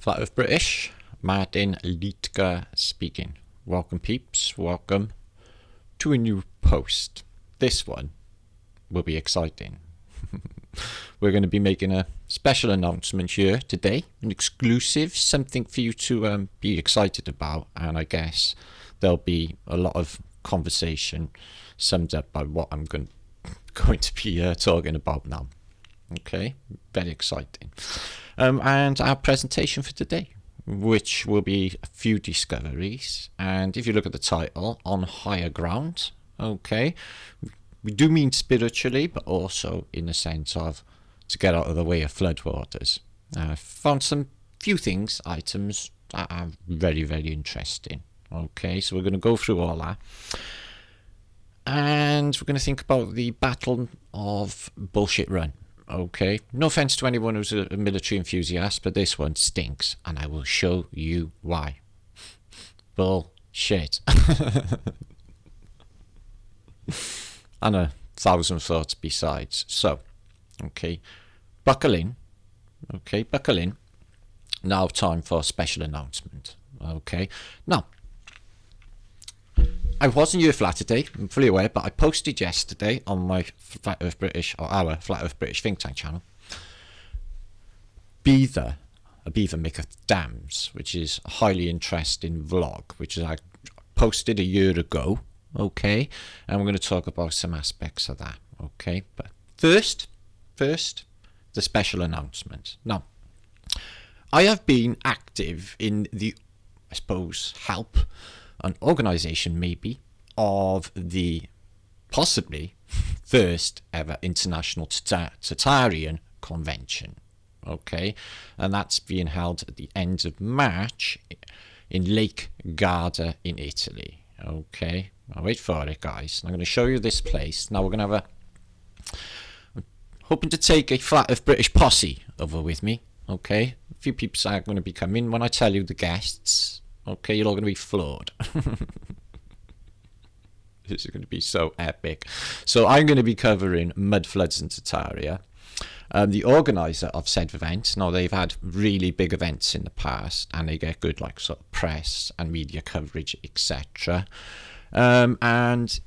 Flat Earth British, Martin Liedger speaking. Welcome peeps, welcome to a new post. This one will be exciting. We're going to be making a special announcement here today, an exclusive, something for you to be excited about, and I guess there'll be a lot of conversation summed up by what I'm going to be talking about now. Okay, very exciting. And our presentation for today, which will be a few discoveries, and if you look at the title, On Higher Ground, okay, we do mean spiritually, but also in the sense of to get out of the way of floodwaters. I found some few things, items that are very, very interesting. Okay, so we're going to go through all that. And we're going to think about the Battle of Bullshit Run. Okay, no offense to anyone who's a military enthusiast, but this one stinks, and I will show you why. Bullshit. And 1,000 thoughts besides. So, okay, buckle in. Okay, buckle in. Now time for a special announcement. Okay, now, I wasn't here flat today, I'm fully aware, but I posted yesterday on my Flat Earth British, or our Flat Earth British think tank channel, Beaver, a Beaver Maketh dams, which is a highly interesting vlog, which I posted a year ago, okay, and we're going to talk about some aspects of that, okay, but first, the special announcement. Now, I have been active in the, I suppose, help an organisation maybe of the possibly first ever International Tartarian Convention, okay, and that's being held at the end of March in Lake Garda in Italy. Okay, I'll wait for it, guys. I'm going to show you this place. Now we're going to have I'm hoping to take a Flat Earth British posse over with me. Okay, a few people are going to be coming. When I tell you the guests, okay, you're all going to be floored. This is going to be so epic. So I'm going to be covering mud floods in Tartaria. The organizer of said event, now they've had really big events in the past, and they get good like sort of press and media coverage, etc. And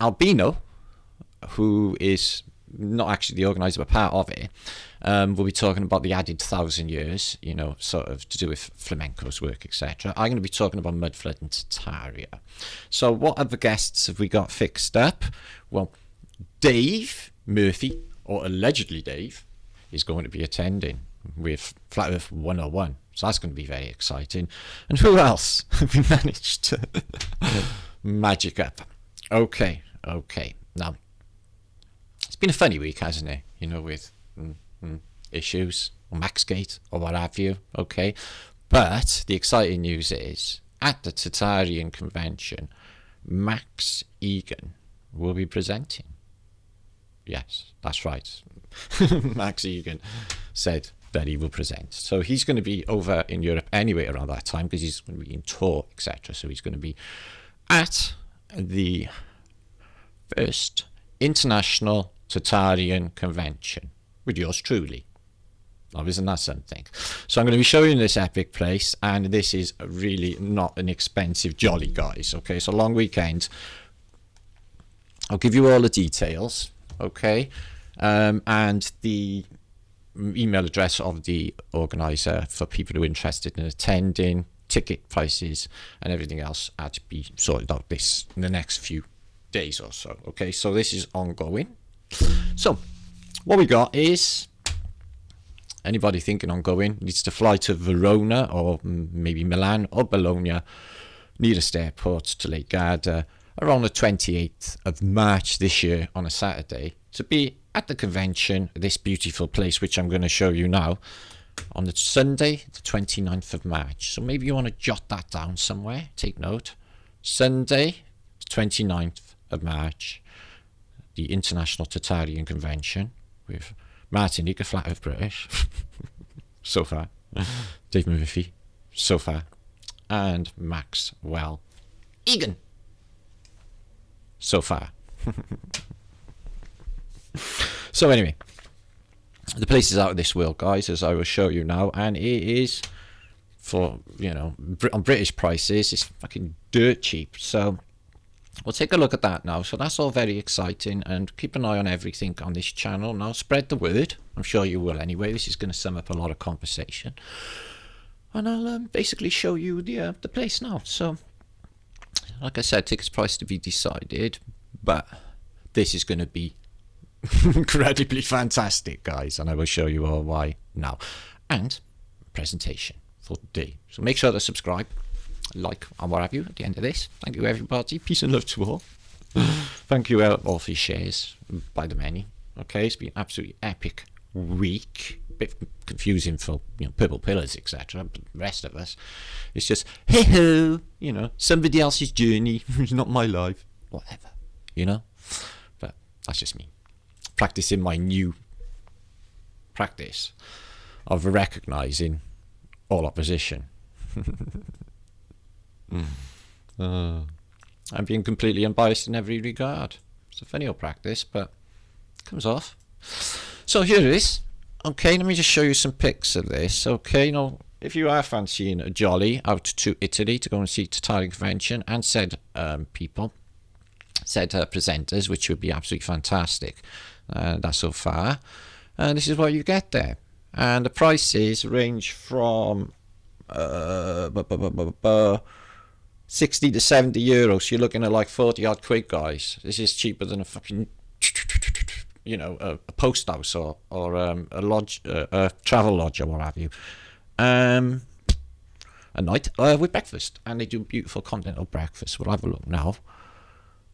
Albino, who is not actually the organizer but part of it, we'll be talking about the added 1,000 years, you know, sort of to do with flamenco's work, etc. I'm going to be talking about mud flood in Tartaria. So what other guests have we got fixed up? Well, Dave Murphy, or allegedly Dave, is going to be attending with Flat Earth 101. So that's going to be very exciting. And who else have we managed to magic up? Okay. Now, it's been a funny week, hasn't it? You know, with issues, or Maxgate, or what have you, okay? But the exciting news is, at the Tartarian Convention, Max Egan will be presenting. Yes, that's right. Max Egan said that he will present. So he's going to be over in Europe anyway around that time, because he's going to be in tour, etc. So he's going to be at the first International Tartarian Convention with yours truly. Oh, isn't that something? So I'm going to be showing you this epic place, and this is really not an expensive jolly, guys. Okay, it's a long weekend. I'll give you all the details, okay, and the email address of the organizer for people who are interested in attending, ticket prices and everything else are to be sorted out this in the next few days or so. Okay, so this is ongoing. So what we got is, anybody thinking ongoing needs to fly to Verona or maybe Milan or Bologna, nearest airport to Lake Garda, around the 28th of March this year on a Saturday, to be at the convention, this beautiful place which I'm going to show you now, on the Sunday the 29th of March. So maybe you want to jot that down somewhere, take note. Sunday the 29th of March, the International Tartarian Convention with Martin Liedger, Flat Earth British, so far, Dave Murphy, so far, and Maxwell Egan, so far. So anyway, The place is out of this world, guys, as I will show you now, and it is, for, you know, on British prices, it's fucking dirt cheap. So we'll take a look at that now. So that's all very exciting, and keep an eye on everything on this channel. Now spread the word. I'm sure you will anyway. This is going to sum up a lot of conversation, and I'll basically show you the place now. So like I said, tickets price to be decided, but this is going to be incredibly fantastic, guys, and I will show you all why now, and presentation for the day. So make sure to subscribe, like, and what have you at the end of this. Thank you, everybody. Peace and love to all. Thank you all for your shares, by the many. Okay, it's been an absolutely epic week. A bit confusing for, you know, purple pillars, etc. But the rest of us, it's just hey ho, you know, somebody else's journey. It's not my life, whatever, you know. But that's just me practicing my new practice of recognizing all opposition. I'm being completely unbiased in every regard. It's a funny old practice, but it comes off. So here it is. Okay, let me just show you some pics of this. Okay, you know, if you are fancying a jolly out to Italy to go and see Tartarian Convention, and said people, said presenters, which would be absolutely fantastic, that's so far, and this is what you get there. And the prices range from 60 to 70 euros. So you're looking at like 40 odd quid, guys. This is cheaper than a fucking, you know, a post house or a lodge, a travel lodge or what have you. A night with breakfast, and they do beautiful continental breakfast. We'll have a look now.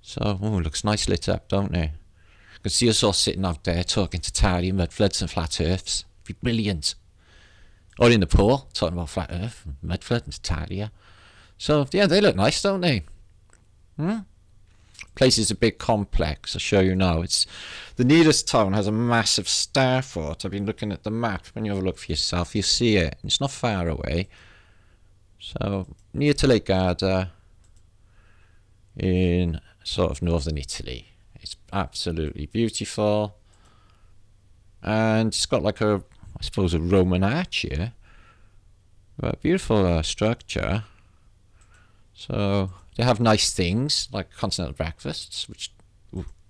So, oh, it looks nice lit up, don't it? You can see us all sitting out there talking Tartarian, mud floods and flat earths. It'd be brilliant. Or in the pool, talking about flat earth, mud flood and Tartaria. So, yeah, they look nice, don't they? Place is a big complex. I'll show you now. It's the nearest town has a massive starfort. I've been looking at the map. When you have a look for yourself, you see it. It's not far away. So, near to Lake Garda, in sort of northern Italy. It's absolutely beautiful. And it's got like a, I suppose, a Roman arch here. But beautiful structure. So they have nice things like continental breakfasts, which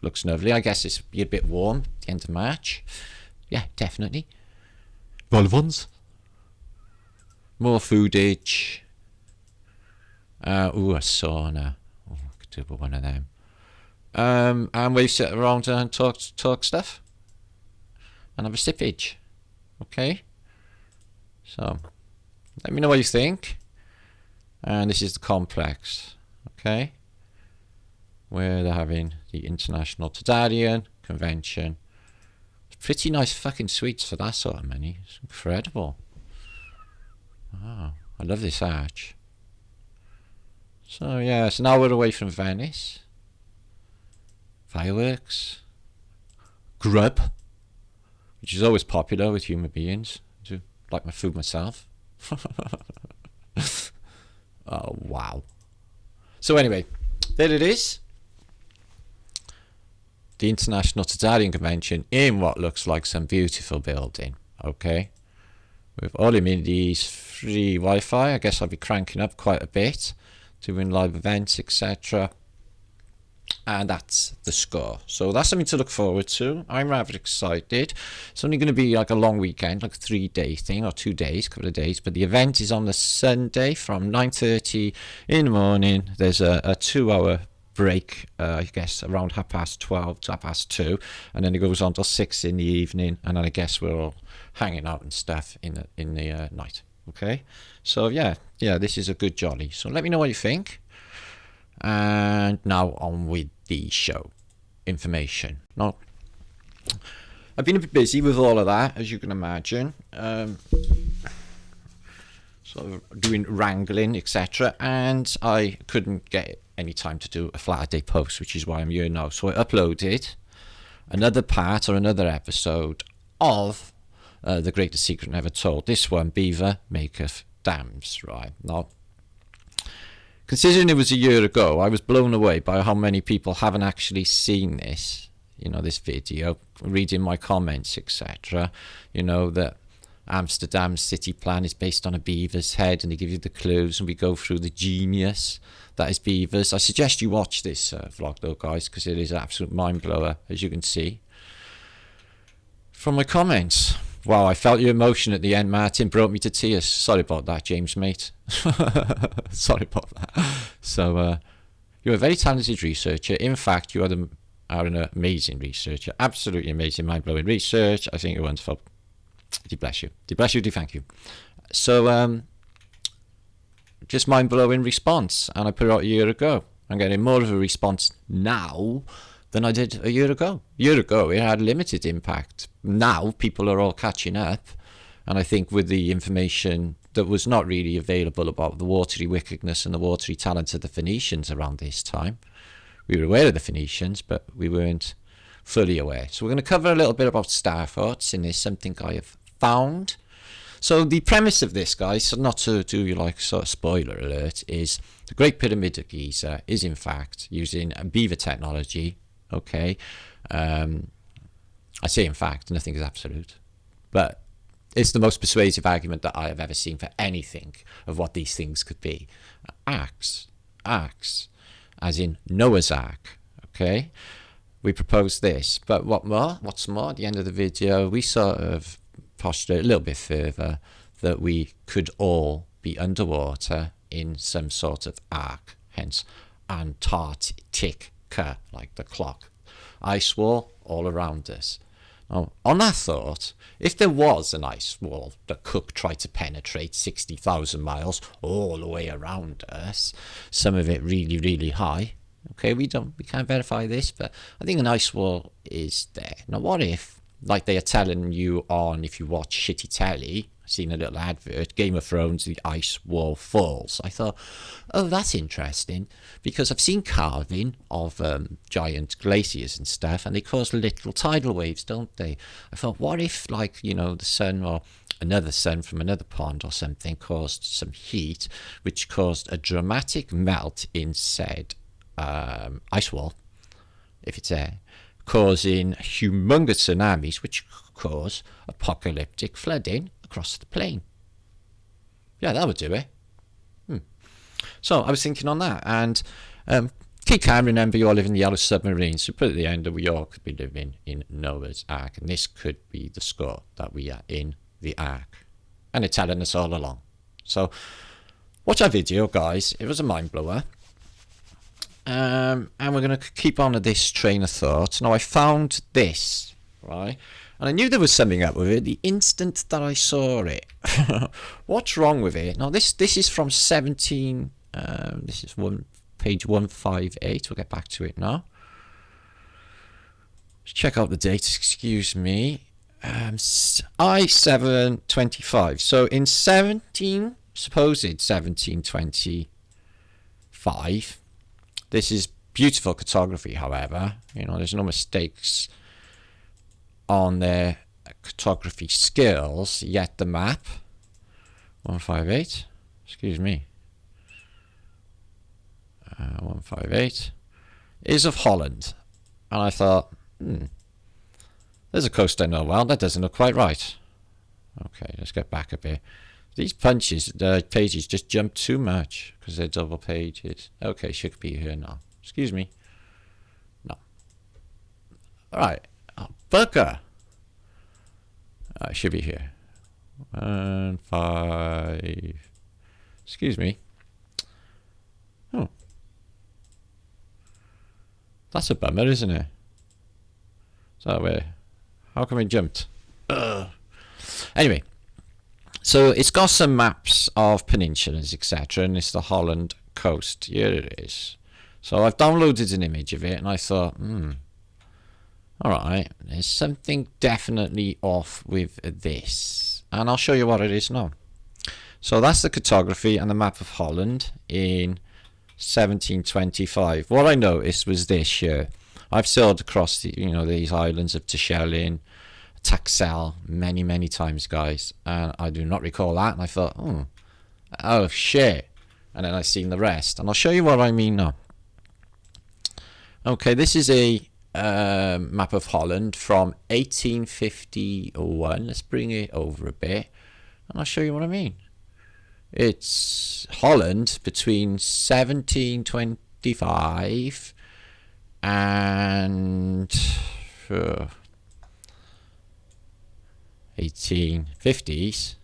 looks lovely. I guess it's be a bit warm at the end of March. Yeah, definitely. Volvons. More foodage. A sauna. Oh, I could do one of them. And we sit around and talk stuff. And have a sippage. Okay? So, let me know what you think. And this is the complex. Okay? Where they're having the International Tartarian Convention. Pretty nice fucking suites for that sort of money. It's incredible. Wow. I love this arch. So yeah, so now we're away from Venice. Fireworks. Grub. Which is always popular with human beings. I do like my food myself. Oh, wow. So anyway, there it is. The International Tartarian Convention in what looks like some beautiful building. Okay. With all amenities, free Wi-Fi. I guess I'll be cranking up quite a bit. Doing live events, etc. And that's the score. So that's something to look forward to. I'm rather excited. It's only going to be like a long weekend, like a 3-day thing, or 2 days, couple of days. But the event is on the Sunday from 9:30 in the morning. There's a 2-hour break, I guess, around 12:30 to 2:30. And then it goes on till 6 in the evening. And then I guess we're all hanging out and stuff in the night. Okay? So, yeah, this is a good jolly. So let me know what you think. And now on with the show information. Now, I've been a bit busy with all of that, as you can imagine. Sort of doing wrangling, etc. And I couldn't get any time to do a flat day post, which is why I'm here now. So I uploaded another part or another episode of The Greatest Secret Never Told. This one, Beaver, Maketh, Dams, right? Now, considering it was a year ago, I was blown away by how many people haven't actually seen this you know, this video, reading my comments, etc., you know, that Amsterdam's city plan is based on a beaver's head, and they give you the clues, and we go through the genius that is beavers. I suggest you watch this vlog though, guys, because it is an absolute mind blower, as you can see from my comments. Wow, I felt your emotion at the end, Martin. Brought me to tears. Sorry about that, James, mate. Sorry about that. So you're a very talented researcher. In fact, you are an amazing researcher. Absolutely amazing, mind-blowing research. I think you're wonderful. God bless you. God bless you. Thank you. So just mind-blowing response, and I put it out a year ago. I'm getting more of a response now than I did a year ago. A year ago, it had limited impact. Now, people are all catching up, and I think with the information that was not really available about the watery wickedness and the watery talents of the Phoenicians around this time, we were aware of the Phoenicians, but we weren't fully aware. So we're going to cover a little bit about Starforts in this, something I have found. So the premise of this, guys, so not to do you like sort of spoiler alert, is the Great Pyramid of Giza is in fact using Beaver technology. Okay, I say in fact, nothing is absolute, but it's the most persuasive argument that I have ever seen for anything of what these things could be. Arks, as in Noah's Ark. Okay, we propose this, but what's more, at the end of the video, we sort of postulate a little bit further that we could all be underwater in some sort of ark, hence Antarctica, like the clock. Ice wall all around us. Now, on that thought, if there was an ice wall that Cook tried to penetrate 60,000 miles all the way around us, some of it really, really high, okay, we can't verify this, but I think an ice wall is there. Now, what if, like they are telling you on, if you watch shitty telly, I've seen a little advert, Game of Thrones, the ice wall falls. I thought, oh, that's interesting, because I've seen carving of giant glaciers and stuff, and they cause literal tidal waves, don't they? I thought, what if, like, you know, the sun or another sun from another pond or something caused some heat, which caused a dramatic melt in said ice wall, if it's there, causing humongous tsunamis, which cause apocalyptic flooding across the plain. Yeah, that would do it. So I was thinking on that, and keep calm, remember you all live in the yellow submarines, so put at the end that we all could be living in Noah's Ark, and this could be the score that we are in the Ark, and it's telling us all along. So watch our video, guys. It was a mind blower. And we're going to keep on with this train of thought. Now, I found this, right? And I knew there was something up with it the instant that I saw it. What's wrong with it? Now, this is from 17... this is page 158. We'll get back to it now. Let's check out the date, excuse me. I-725. So, in supposed 1725... This is beautiful cartography, however. You know, there's no mistakes on their cartography skills, yet the map, 158, excuse me, 158, is of Holland. And I thought, there's a coast I know well, that doesn't look quite right. Okay, let's get back a bit. These pages just jump too much because they're double pages. Okay, should be here now. Excuse me. No. Alright. Oh, bugger. It should be here. 1, 5. Excuse me. Oh. That's a bummer, isn't it? So where? How come it jumped? Anyway. So it's got some maps of peninsulas, etc., and it's the Holland coast. Here it is. So I've downloaded an image of it, and I thought, alright, there's something definitely off with this. And I'll show you what it is now. So that's the cartography and the map of Holland in 1725. What I noticed was this here. I've sailed across these islands of Terschelling, Taxel many times, guys, and I do not recall that, and I thought, oh shit, and then I seen the rest, and I'll show you what I mean now. Okay, this is a map of Holland from 1851. Let's bring it over a bit and I'll show you what I mean. It's Holland between 1725 and 1850s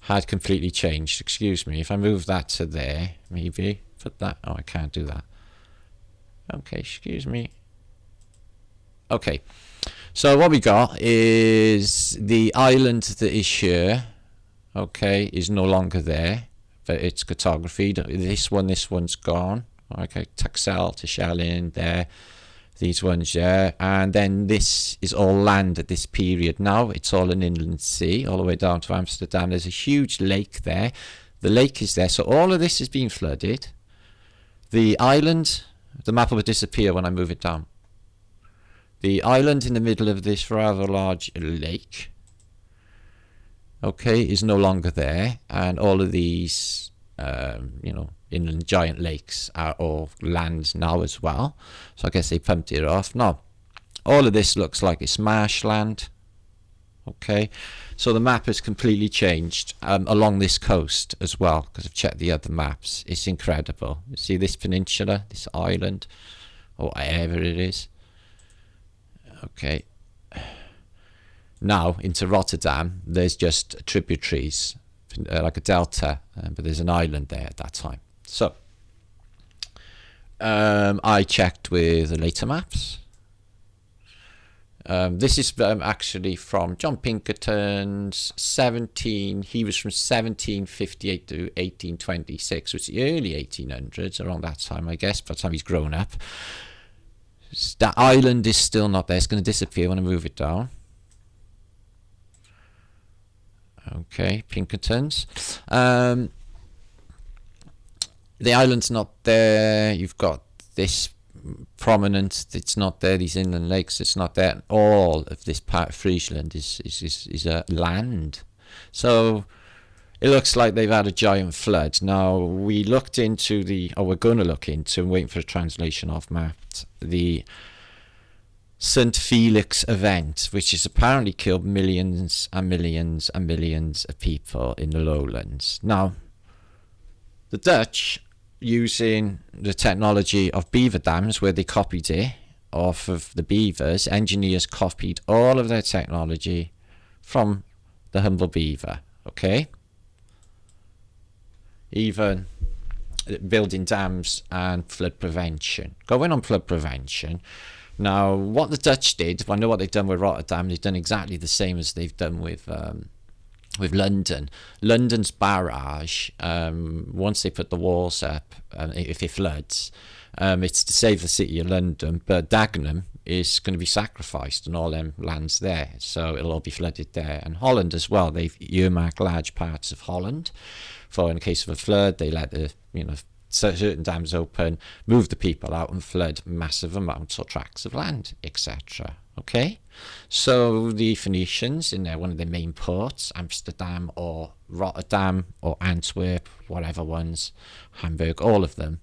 had completely changed. Excuse me, if I move that to there, maybe put that. Oh, I can't do that. Okay, excuse me. Okay, so what we got is the island that is here, okay, is no longer there, but it's cartography. This one's gone. Okay, Taxel to Shellin there, these ones, yeah, and then this is all land at this period. Now it's all an inland sea all the way down to Amsterdam. There's a huge lake there. The lake is there, so all of this is being flooded. The island, the map will disappear when I move it down. The island in the middle of this rather large lake, okay, is no longer there, and all of these, you know, inland giant lakes are all land now as well. So I guess they pumped it off. Now, all of this looks like it's marshland. Okay, so the map has completely changed along this coast as well, because I've checked the other maps. It's incredible. You see this peninsula, this island, or whatever it is. Okay. Now into Rotterdam, there's just tributaries, like a delta, but there's an island there at that time. So I checked with the later maps. This is actually from John Pinkerton's 17. He was from 1758 to 1826, which is the early 1800s, around that time, I guess. By the time he's grown up, that island is still not there. It's going to disappear when I move it down. Okay, Pinkerton's. The island's not there. You've got this prominent, it's not there. These inland lakes, it's not there. All of this part of Friesland is land. So it looks like they've had a giant flood. Now, we looked into we're going to look into, and waiting for a translation of mapped, the St. Felix event, which has apparently killed millions and millions and millions of people in the lowlands. Now, the Dutch, using the technology of beaver dams, where they copied it off of the beavers, engineers copied all of their technology from the humble beaver, okay? Even building dams and flood prevention. Going on flood prevention. Now, what the Dutch did, I know what they've done with Rotterdam, they've done exactly the same as they've done with London. London's barrage, once they put the walls up, if it floods, it's to save the city of London, but Dagenham is going to be sacrificed and all them lands there, so it'll all be flooded there. And Holland as well, they've earmarked large parts of Holland for, in case of a flood, they let the, you know, certain dams open, move the people out and flood massive amounts or tracts of land, etc. Okay, so the Phoenicians in one of their main ports, Amsterdam or Rotterdam or Antwerp, whatever ones, Hamburg, all of them,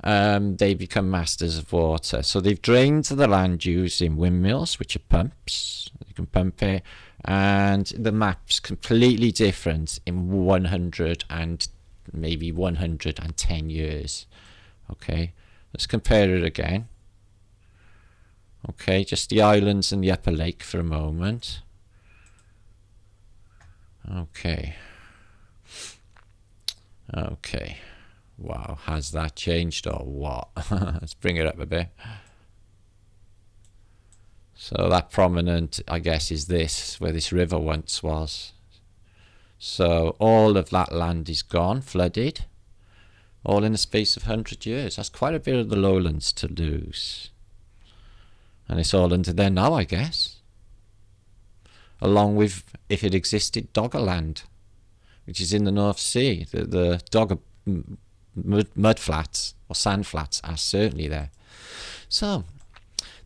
they become masters of water. So they've drained the land using windmills, which are pumps. You can pump it, and the map's completely different in 100 and maybe 110 years. Okay, let's compare it again. Okay, just the islands and the upper lake for a moment. Okay. Okay. Wow, has that changed or what? Let's bring it up a bit. So that prominent, I guess, is this, where this river once was. So all of that land is gone, flooded, all in the space of 100 years. That's quite a bit of the lowlands to lose. And it's all under there now, I guess. Along with, if it existed, Doggerland, which is in the North Sea. The Dogger mud flats or sand flats are certainly there. So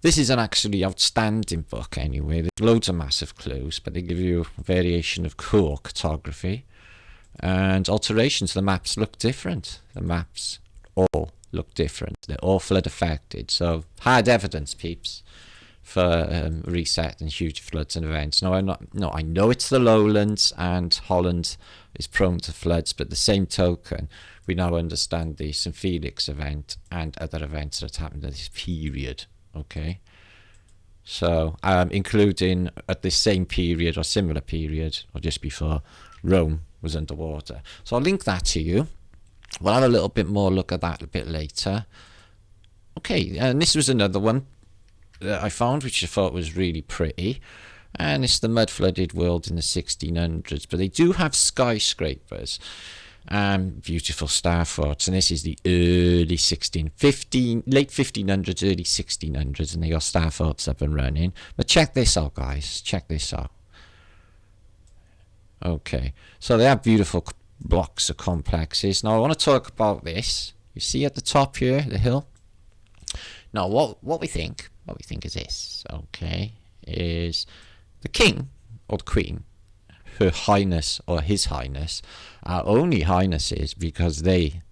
this is an actually outstanding book anyway. There's loads of massive clues, but they give you a variation of cool cartography and alterations. The maps look different. The maps all look different. They're all flood affected. So hard evidence, peeps, for reset and huge floods and events. No, I know it's the lowlands and Holland is prone to floods, but the same token, we now understand the St. Felix event and other events that happened at this period. Okay, so including at the same period or similar period or just before, Rome was underwater. So I'll link that to you. We'll have a little bit more look at that a bit later. Okay, and this was another one that I found, which I thought was really pretty. And it's the mud-flooded world in the 1600s. But they do have skyscrapers and beautiful starforts. And this is the late 1500s, early 1600s. And they got starforts up and running. But check this out, guys. Check this out. Okay, so they have beautiful blocks of complexes. Now I want to talk about this. You see at the top here, the hill. Now what we think is this. Okay, is the king or the queen, her highness or his highness, are only highnesses because they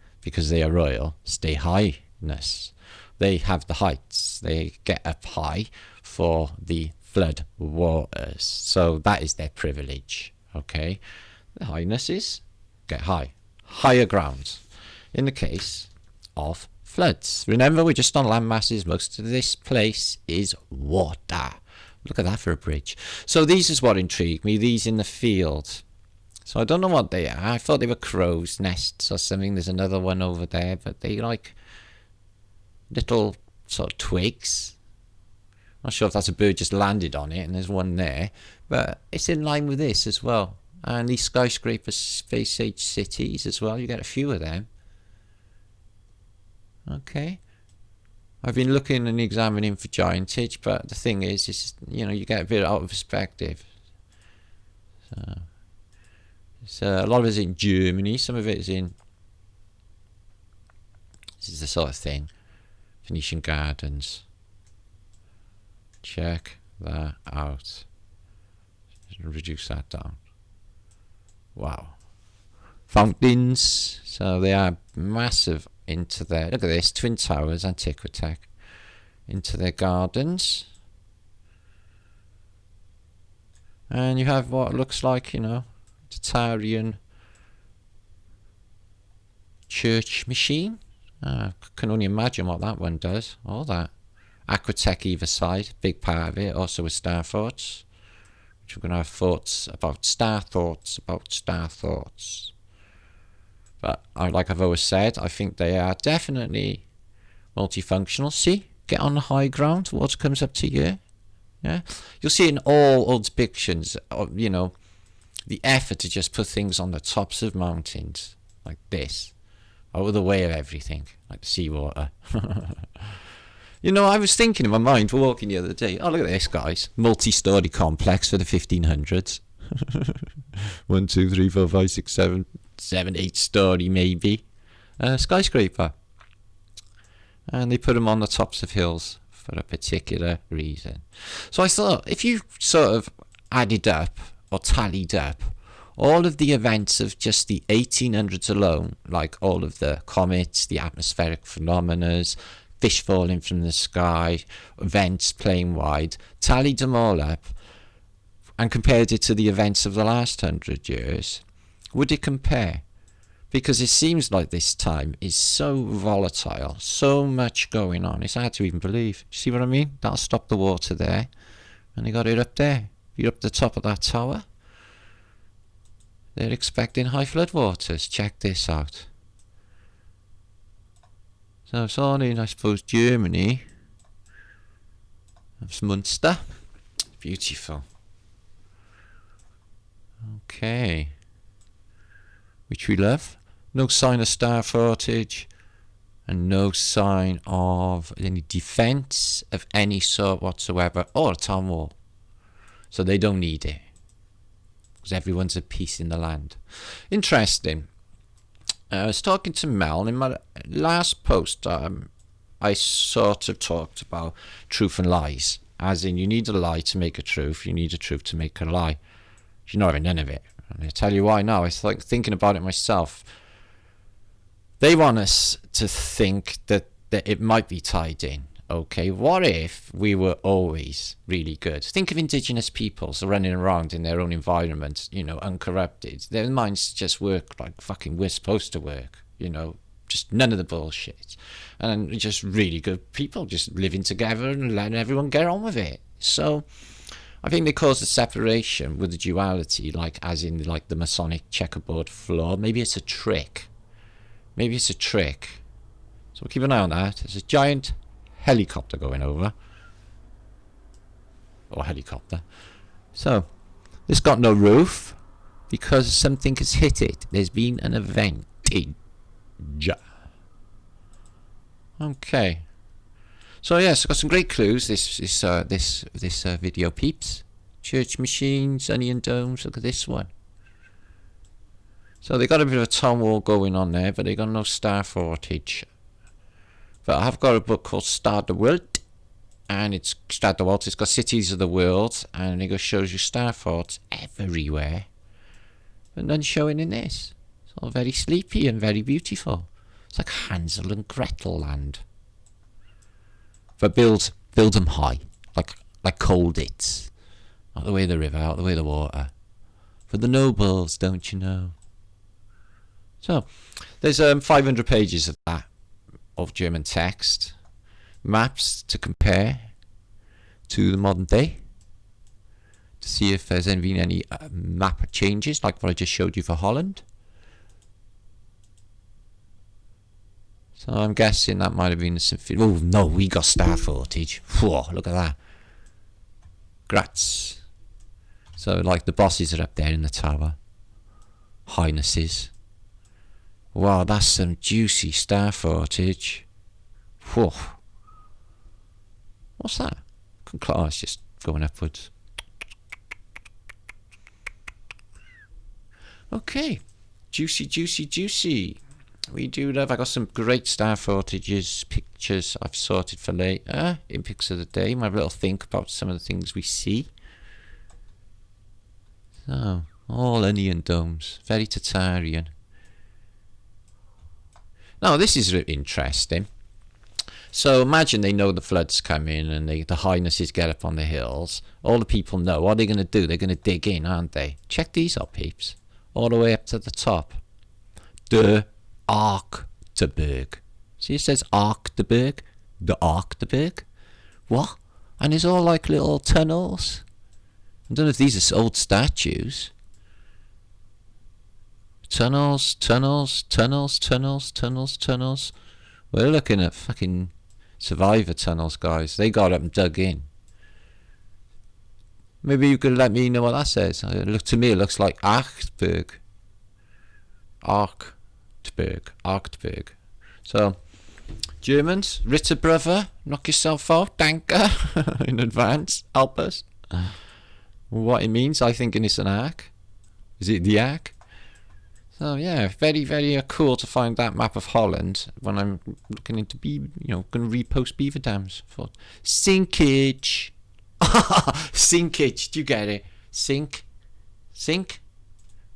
are royal, stay highness. They have the heights. They get up high for the flood waters. So that is their privilege. Okay, the highnesses get higher ground in the case of floods. Remember, we're just on land masses. Most of this place is water. Look at that for a bridge. So these is what intrigued me, these in the field. So I don't know what they are. I thought they were crow's nests or something. There's another one over there, but they like little sort of twigs. Not sure if that's a bird just landed on it, and there's one there, but it's in line with this as well. And these skyscraper space age cities as well, you get a few of them. Okay, I've been looking and examining for giantage, but the thing is you get a bit out of perspective. So a lot of it is in Germany, some of it is in, this is the sort of thing, Venetian Gardens. Check that out. Reduce that down. Wow. Fountains. So they are massive into their, look at this, Twin Towers, Antiquitech, into their gardens. And you have what looks like, Tartarian church machine. I can only imagine what that one does. All that. Aquatech either side, big part of it. Also with Starforts, which we're going to have thoughts about Starforts. But like I've always said, I think they are definitely multifunctional. See, get on the high ground, water comes up to you. Yeah, you'll see in all old depictions, the effort to just put things on the tops of mountains like this, out of the way of everything, like the seawater. I was thinking in my mind, we're walking the other day, oh, look at this, guys. Multi-story complex for the 1500s. 1, 2, 3, 4, 5, 6, 7, 8 story maybe. Skyscraper. And they put them on the tops of hills for a particular reason. So I thought, if you sort of added up or tallied up all of the events of just the 1800s alone, like all of the comets, the atmospheric phenomena, fish falling from the sky, events plane wide, tallied them all up and compared it to the events of the last 100 years, would it compare? Because it seems like this time is so volatile, so much going on, it's hard to even believe. See what I mean? That'll stop the water there, and they got it up there. You're up the top of that tower, they're expecting high flood waters. Check this out. So it's all in, I suppose, Germany. That's Munster. Beautiful. Okay. Which we love. No sign of starfortage. And no sign of any defence of any sort whatsoever. Or a town wall. So they don't need it. Because everyone's at peace in the land. Interesting. I was talking to Mel in my last post. I sort of talked about truth and lies, as in you need a lie to make a truth, you need a truth to make a lie. You're not having none of it. And I tell you why now. I was thinking about it myself. They want us to think that it might be tied in. Okay, what if we were always really good? Think of indigenous peoples running around in their own environment, you know, uncorrupted. Their minds just work like fucking we're supposed to work, you know, just none of the bullshit. And just really good people just living together and letting everyone get on with it. So I think they cause a separation with the duality, like as in like the Masonic checkerboard floor. Maybe it's a trick. Maybe it's a trick. So we'll keep an eye on that. There's a giant helicopter going over. Or helicopter. So, it's got no roof because something has hit it. There's been an event. Okay. So yes, I've got some great clues. This video, peeps. Church machines, onion domes. Look at this one. So they got a bit of a town wall going on there, but they got no Starfortage. But I've got a book called Start the World, and it's Start the World. It's got cities of the world, and it shows you Starforts everywhere, but none showing in this. It's all very sleepy and very beautiful. It's like Hansel and Gretel land. But build them high, like Colditz, out the way of the river, out the way of the water. For the nobles, don't you know? So, there's 500 pages of that, of German text, maps to compare to the modern day, to see if there's been any map changes, like what I just showed you for Holland. So I'm guessing that might have been some. Oh no, we got Starfortage. Whoa, look at that. Grats. So like the bosses are up there in the tower. Highnesses. Wow, that's some juicy Starfortage. Whoa. What's that? Oh, it's just going upwards. Okay. Juicy, juicy, juicy. We do love. I got some great Starfortages pictures I've sorted for later in Pics of the Day. My little think about some of the things we see. So, all onion domes. Very Tartarian. Now, this is interesting. So, imagine they know the flood's coming and the highnesses get up on the hills. All the people know. What are they going to do? They're going to dig in, aren't they? Check these out, peeps. All the way up to the top. The Arkteberg. See, it says Arkteberg. The Arkteberg. What? And it's all like little tunnels. I don't know if these are old statues. Tunnels, tunnels, tunnels, tunnels, tunnels, tunnels. We're looking at fucking survivor tunnels, guys. They got up and dug in. Maybe you could let me know what that says. To me, it looks like Arkteberg. Arkteberg. So, Germans, Ritter brother, knock yourself out, danke, in advance, help us. What it means, I think it's an ark. Is it the ark? So yeah, very, very cool to find that map of Holland when I'm looking into going to repost beaver dams for sinkage. Sinkage, do you get it? Sink?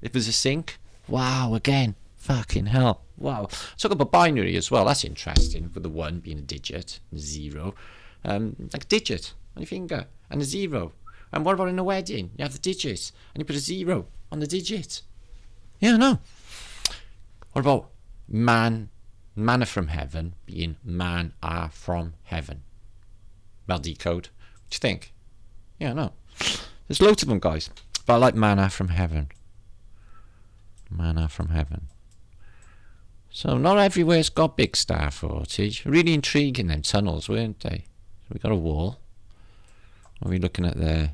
If there's a sink? Wow, again. Fucking hell. Wow. Talk about binary as well. That's interesting, with the 1 being a digit, 0. Like a digit on your finger, and a 0. And what about in a wedding? You have the digits, and you put a 0 on the digit. Yeah, no. What about manna from heaven being man are from heaven? Well, decode. What do you think? Yeah, no. There's loads of them, guys. But I like manna from heaven. Manna from heaven. So not everywhere's got big Starfortage. Really intriguing, them tunnels, weren't they? So we got a wall. What are we looking at there?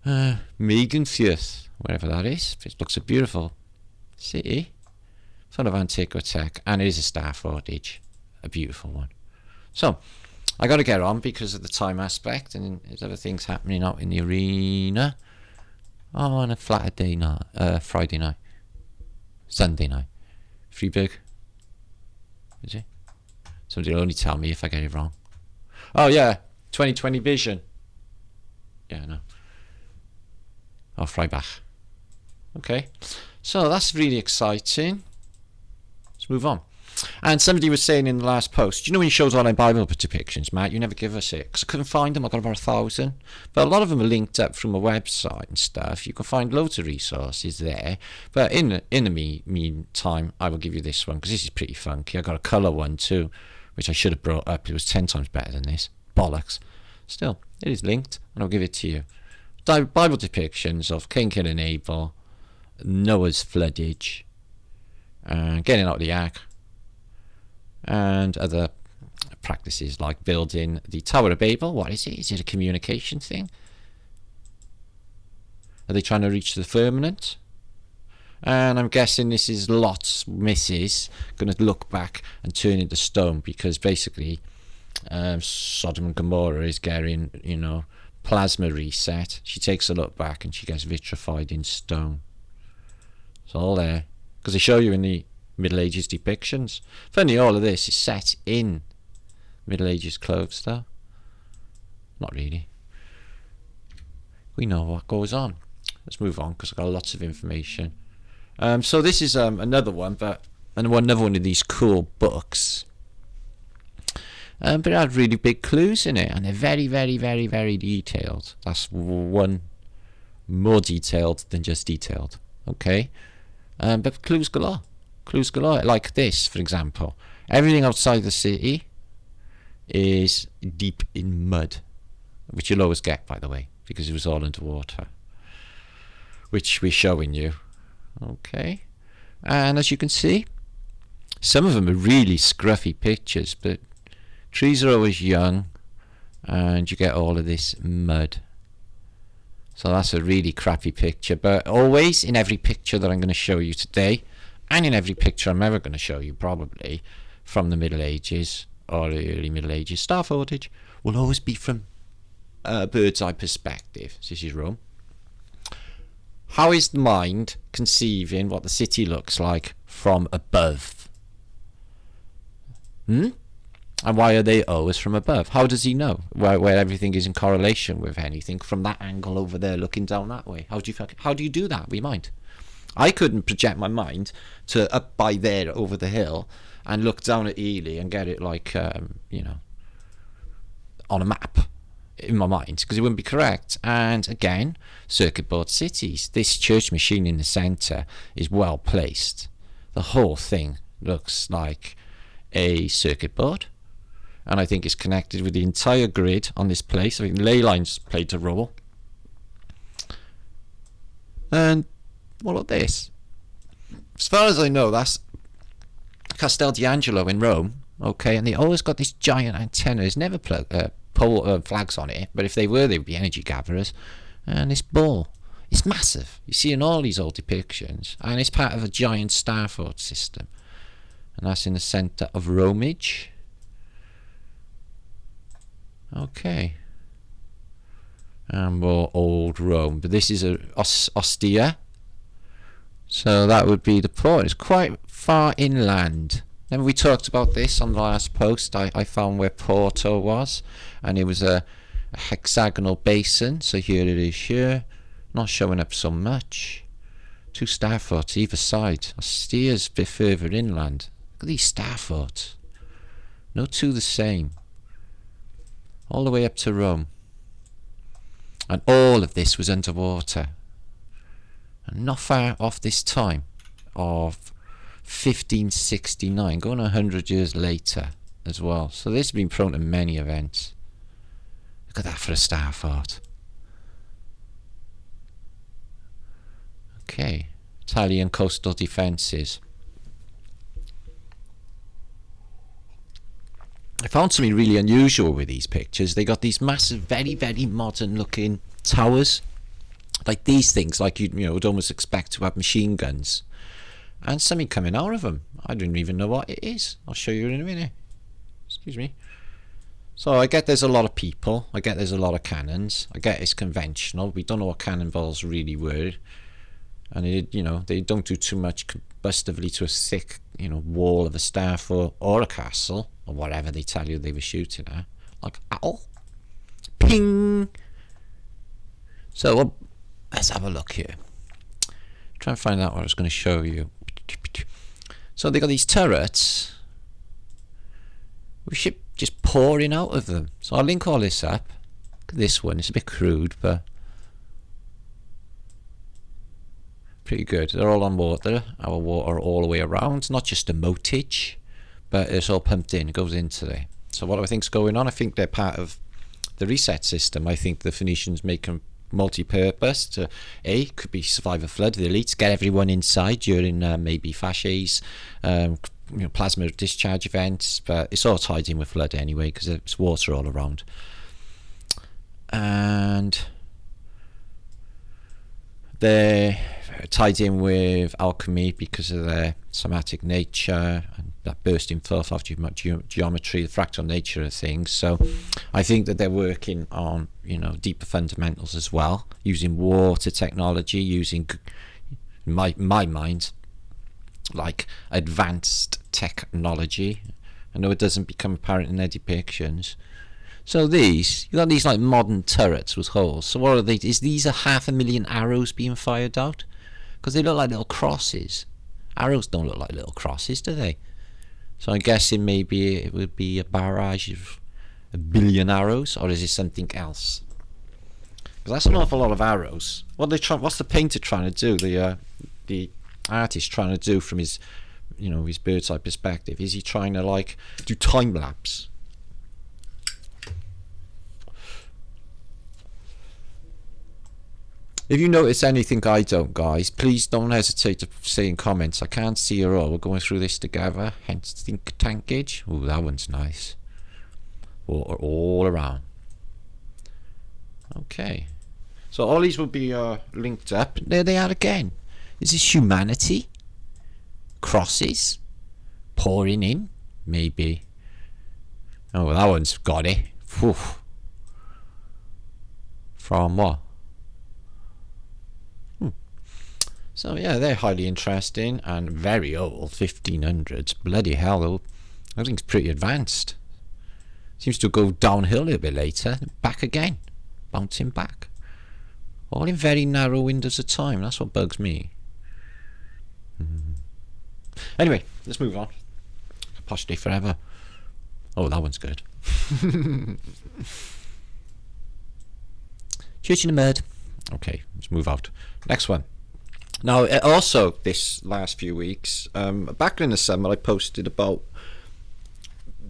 Meganfjord, wherever that is. It looks a beautiful city. Sort of antiquitech. And it is a Starfortage. A beautiful one. So, I got to get on because of the time aspect. And there's other things happening out in the arena. Oh, on a flatter day night. Friday night. Sunday night. Freeburg. Is it? Somebody will only tell me if I get it wrong. Oh, yeah. 2020 vision. Yeah, no. Oh, Freibach. Okay. So that's really exciting. Let's move on. And somebody was saying in the last post, you know when you showed online Bible depictions, Matt, you never give us it, because I couldn't find them. I got about 1,000, but a lot of them are linked up from a website and stuff. You can find loads of resources there, but in the meantime, I will give you this one, because this is pretty funky. I got a colour one too, which I should have brought up. It was 10 times better than this. Bollocks. Still, it is linked, and I'll give it to you. Bible depictions of Cain, killing Abel, Noah's floodage, getting out of the ark, and other practices like building the Tower of Babel. What is it? Is it a communication thing? Are they trying to reach the firmament? And I'm guessing this is Lot's missus going to look back and turn into stone, because basically Sodom and Gomorrah is getting, you know, plasma reset. She takes a look back and she gets vitrified in stone. It's all there, because they show you in the Middle Ages depictions. Funny, all of this is set in Middle Ages clothes though. Not really. We know what goes on. Let's move on, because I've got lots of information. So this is another one, but another one of these cool books. But it had really big clues in it, and they're very, very, very, very detailed. That's one more detailed than just detailed. Okay, but clues galore. Clues galore. Like this, for example. Everything outside the city is deep in mud, which you'll always get, by the way, because it was all underwater, which we're showing you. Okay, and as you can see, some of them are really scruffy pictures, but trees are always young, and you get all of this mud. So that's a really crappy picture, but always in every picture that I'm going to show you today, and in every picture I'm ever going to show you probably from the Middle Ages or the early Middle Ages, star footage will always be from a bird's eye perspective. This is Rome. How is the mind conceiving what the city looks like from above? And why are they always from above? How does he know where everything is in correlation with anything from that angle over there looking down that way? How do you do that with your mind? I couldn't project my mind to up by there over the hill and look down at Ely and get it like, you know, on a map in my mind, because it wouldn't be correct. And again, circuit board cities. This church machine in the centre is well placed. The whole thing looks like a circuit board, and I think it's connected with the entire grid on this place. I think ley lines played a role. And what about this? As far as I know, that's Castel D'Angelo in Rome. Okay, and they always got this giant antenna. There's never pole flags on it, but if they were, they would be energy gatherers. And this ball, it's massive. You see in all these old depictions, and it's part of a giant Starfort system, and that's in the centre of Romage. Okay, and more old Rome, but this is a Ostia, so that would be the port. It's quite far inland. Remember we talked about this on the last post. I found where Porto was, and it was a hexagonal basin. So here it is here, not showing up so much. 2 Starforts either side. Ostia's a bit further inland. Look at these Starforts. No two the same. All the way up to Rome. And all of this was underwater. And not far off this time of 1569, going 100 years later as well. So this has been prone to many events. Look at that for a Starfort. Okay, Italian coastal defences. I found something really unusual with these pictures. They got these massive, very, very modern looking towers. Like these things, like you know, would almost expect to have machine guns. And something coming out of them. I don't even know what it is. I'll show you in a minute. Excuse me. So I get there's a lot of people. I get there's a lot of cannons. I get it's conventional. We don't know what cannonballs really were. And it, you know, they don't do too much combustively to a thick, you know, wall of a Starfort or a castle or whatever they tell you they were shooting at. Like, ow, ping. So let's have a look here. Try and find out what I was going to show you. So they got these turrets with ship just pouring out of them. So I'll link all this up. Look at this one. It's a bit crude, but pretty good. They're all on water. Our water all the way around. Not just a motage, but it's all pumped in. It goes into there. So what do I think's going on? I think they're part of the reset system. I think the Phoenicians make them multi-purpose to could be survive a flood, the elites, get everyone inside during maybe fasces, plasma discharge events, but it's all tied in with flood anyway because it's water all around. And they're tied in with alchemy because of their somatic nature and that bursting forth of geometry, the fractal nature of things. So I think that they're working on, deeper fundamentals as well, using water technology, using, in my mind, like advanced technology. I know it doesn't become apparent in their depictions. So you got these like modern turrets with holes. So what are they? Is these 500,000 arrows being fired out? Because they look like little crosses. Arrows don't look like little crosses, do they? So I'm guessing maybe it would be a barrage of 1 billion arrows, or is it something else? Because that's an awful lot of arrows. What's the painter trying to do? The artist trying to do from his, his bird's eye perspective? Is he trying to do time lapse? If you notice anything I don't, guys, please don't hesitate to say in comments. I can't see you all. We're going through this together. Hence think tankage. Oh, that one's nice. Water all around. Okay. So all these will be linked up. There they are again. Is this humanity? Crosses? Pouring in? Maybe. Oh, that one's got it. Whew. From what? So yeah, they're highly interesting and very old, 1500s. Bloody hell, though. Everything's pretty advanced. Seems to go downhill a little bit later, back again, bouncing back. All in very narrow windows of time. That's what bugs me. Anyway, let's move on. Posh day forever. Oh, that one's good. Church in the mud. Okay, let's move out. Next one. Now, also this last few weeks, back in the summer, I posted about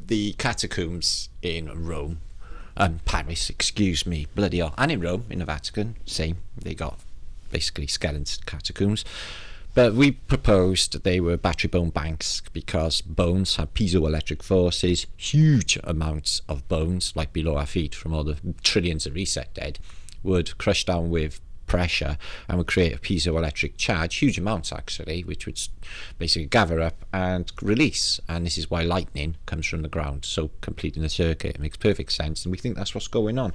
the catacombs in Rome, Paris, excuse me, bloody hell, and in Rome, in the Vatican, same. They got basically skeleton catacombs, but we proposed that they were battery bone banks because bones have piezoelectric forces, huge amounts of bones, like below our feet from all the trillions of reset dead, would crush down with pressure and would create a piezoelectric charge, huge amounts actually, which would basically gather up and release. And this is why lightning comes from the ground, so completing the circuit. It makes perfect sense, and we think that's what's going on.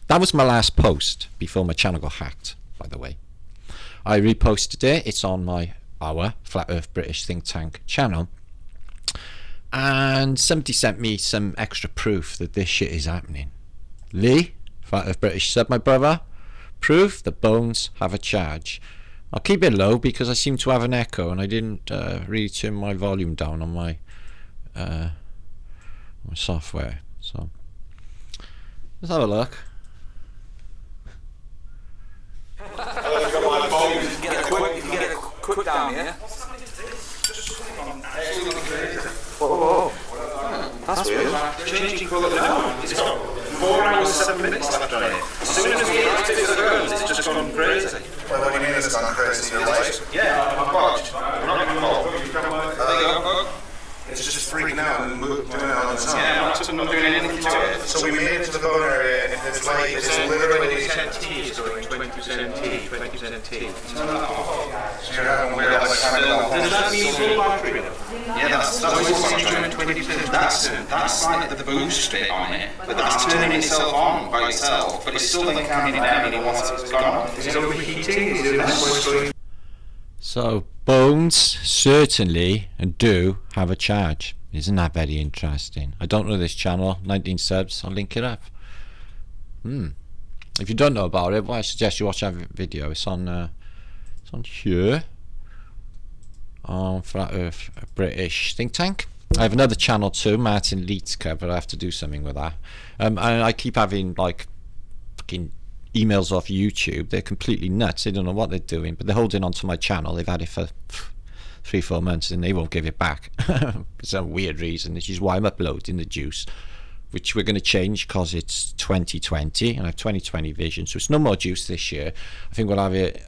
That was my last post before my channel got hacked, by the way. I reposted it. It's on our Flat Earth British think tank channel, and somebody sent me some extra proof that this shit is happening. Lee, Flat Earth British sub, my brother, proof that bones have a charge. I'll keep it low because I seem to have an echo and I didn't really turn my volume down on my software. So let's have a look. Get it quick down here. Whoa. That's weird. Changing colour now. It's got 4 hours 7 minutes left on it. As soon as we get to the girls, it's just gone crazy. Well, what do you mean it's gone crazy? You're right. Yeah, I'm watched. I'm not going to call. There you go. It's just freaking out and doing it on its own. Yeah, I'm not doing anything to it. So we made it to the bone area and it's like, it's literally... 20% T is going 20% T, 20% T. So you're having weird, like, kind of... Does that mean full battery though? Yeah, that's what you're doing 20%. That's like the boost bit on it, but that's turning itself on by itself, but it's still then counting down once it's gone. Is it overheating? Is it that's going... So bones certainly do have a charge. Isn't that very interesting? I don't know this channel, 19 subs, I'll link it up. If you don't know about it, well, I suggest you watch that video. It's on here. on Flat Earth British think tank. I have another channel too, Martin Leitker, but I have to do something with that. And I keep having like fucking emails off YouTube. They're completely nuts. They don't know what they're doing, but they're holding on to my channel. They've had it for 3-4 months and they won't give it back for some weird reason. This is why I'm uploading the juice, which we're going to change because it's 2020 and I have 2020 vision, so it's no more juice this year. I think we'll have it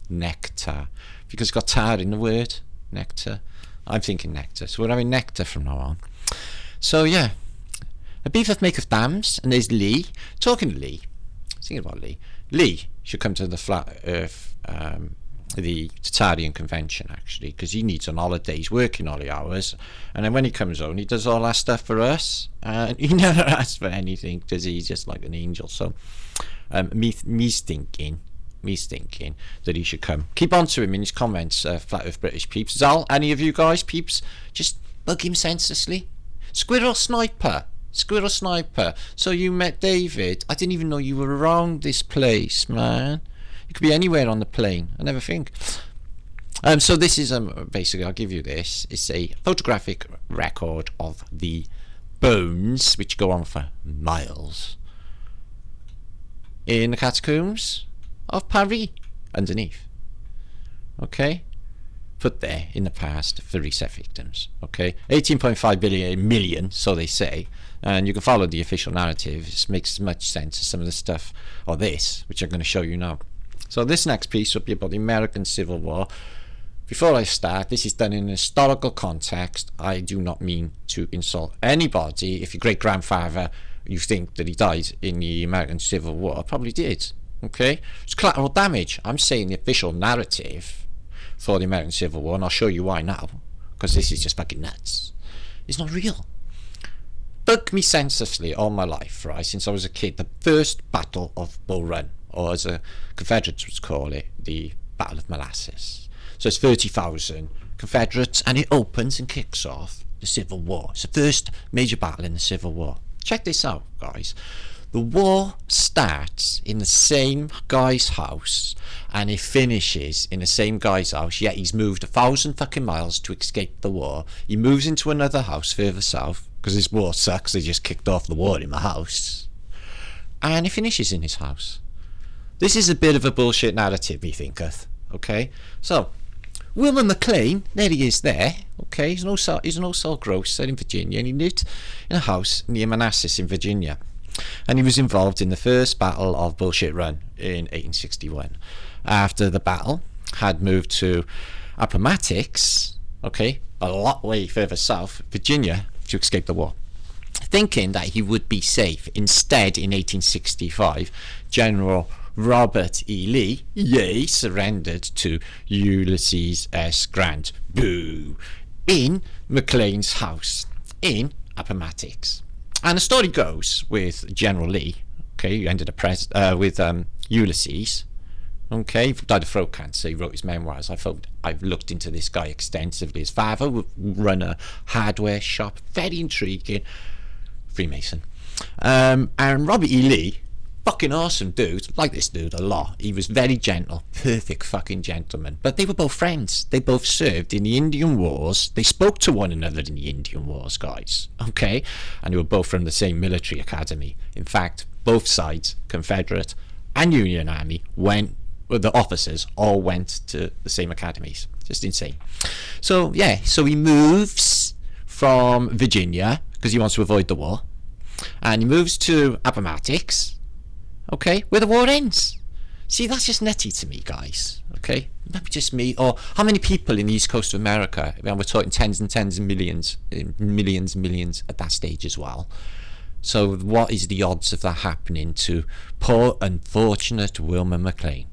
nectar, because it's got tar in the word nectar. I'm thinking nectar, so we're having nectar from now on. So yeah, a Beaver Maketh dams, and there's Lee. Talking to Lee, thinking about Lee should come to the Flat Earth the Tartarian Convention, actually, because he needs on holidays, working all the hours, and then when he comes home he does all that stuff for us, and he never asks for anything because he's just like an angel. So me's thinking that he should come. Keep on to him in his comments, Flat Earth British peeps. Zal, any of you guys peeps, just bug him senselessly. Squirrel Sniper, so you met David? I didn't even know you were around this place, man. You could be anywhere on the plane, I never think. So this is basically, I'll give you this. It's a photographic record of the bones, which go on for miles, in the Catacombs of Paris, underneath. Okay, put there in the past for reset victims. Okay, 18.5 million, so they say, and you can follow the official narrative. It makes as much sense as some of the stuff, or this, which I'm going to show you now. So this next piece will be about the American Civil War. Before I start, this is done in a historical context. I do not mean to insult anybody. If your great-grandfather, you think that he died in the American Civil War, probably did. Okay, it's collateral damage. I'm saying the official narrative for the American Civil War, and I'll show you why now, because this is just fucking nuts. It's not real. Bug me senselessly all my life, right, since I was a kid. The first Battle of Bull Run, or as the Confederates would call it, the Battle of Molasses. So it's 30,000 Confederates, and it opens and kicks off the Civil War. It's the first major battle in the Civil War. Check this out, guys. The war starts in the same guy's house, and it finishes in the same guy's house, yet he's moved 1,000 fucking miles to escape the war. He moves into another house further south, because this war sucks, they just kicked off the war in my house. And it finishes in his house. This is a bit of a bullshit narrative, me thinketh. Okay? So, Wilmer McLean, there he is there. Okay? He's an old grocer in Virginia, and he lived in a house near Manassas in Virginia. And he was involved in the first Battle of Bullshit Run in 1861. After the battle, had moved to Appomattox, okay, a lot way further south, Virginia, to escape the war, thinking that he would be safe. Instead, in 1865, General Robert E. Lee, surrendered to Ulysses S. Grant, boo, in McLean's house in Appomattox. And the story goes with General Lee, okay, who ended up with Ulysses, okay, he died of throat cancer. He wrote his memoirs. I've looked into this guy extensively. His father would run a hardware shop, very intriguing, Freemason. And Robert E. Lee, fucking awesome dude, like this dude a lot. He was very gentle, perfect fucking gentleman. But they were both friends. They both served in the Indian Wars. They spoke to one another in the Indian Wars, guys, okay? And they were both from the same military academy. In fact, both sides, Confederate and Union Army, the officers all went to the same academies. Just insane. So yeah, so he moves from Virginia because he wants to avoid the war, and he moves to Appomattox, okay, where the war ends. See, that's just nutty to me, guys. Okay, maybe just me, or how many people in the east coast of America? I mean, we're talking tens and tens of millions at that stage as well. So what is the odds of that happening to poor unfortunate Wilmer McLean?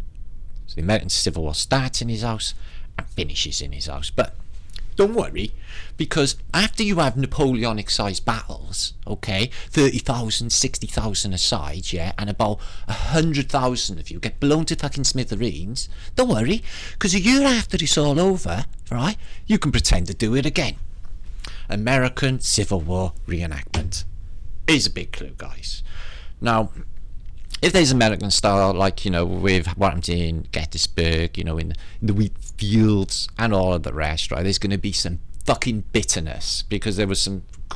So the American Civil War starts in his house and finishes in his house. But don't worry, because after you have Napoleonic-sized battles, okay, 30,000, 60,000 aside, yeah, and about 100,000 of you get blown to fucking smithereens, don't worry, because a year after it's all over, right, you can pretend to do it again. American Civil War reenactment is a big clue, guys. Now, if there's American style, like, you know, with what happened in Gettysburg, you know, in the wheat fields and all of the rest, right, there's going to be some fucking bitterness, because there was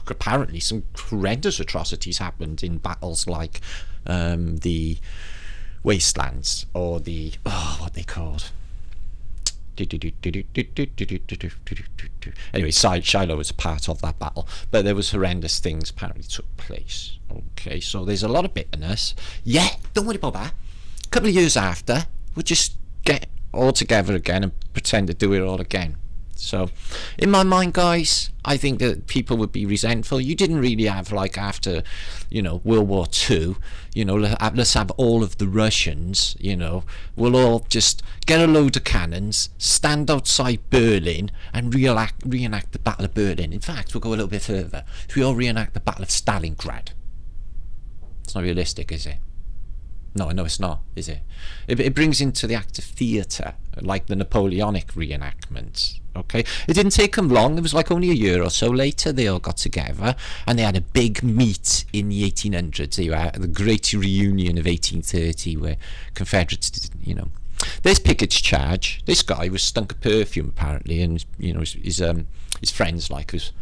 apparently some horrendous atrocities happened in battles like the Wastelands, or the, what they called. Anyway, Shiloh was a part of that battle, but there was horrendous things apparently took place. Okay, so there's a lot of bitterness. Yeah, don't worry about that. A couple of years after, we'll just get all together again and pretend to do it all again. So, in my mind, guys, I think that people would be resentful. You didn't really have, like, after, you know, World War II, you know, let's have all of the Russians, you know, we'll all just get a load of cannons, stand outside Berlin and reenact the Battle of Berlin. In fact, we'll go a little bit further. We all reenact the Battle of Stalingrad. It's not realistic, is it? No, it's not, is it? It brings into the act of theatre, like the Napoleonic reenactments. Okay, it didn't take them long. It was like only a year or so later they all got together and they had a big meet in the 1800s. They were the Great Reunion of 1830, where Confederates, you know. There's Pickett's charge. This guy was stunk of perfume apparently, and you know his friends like was.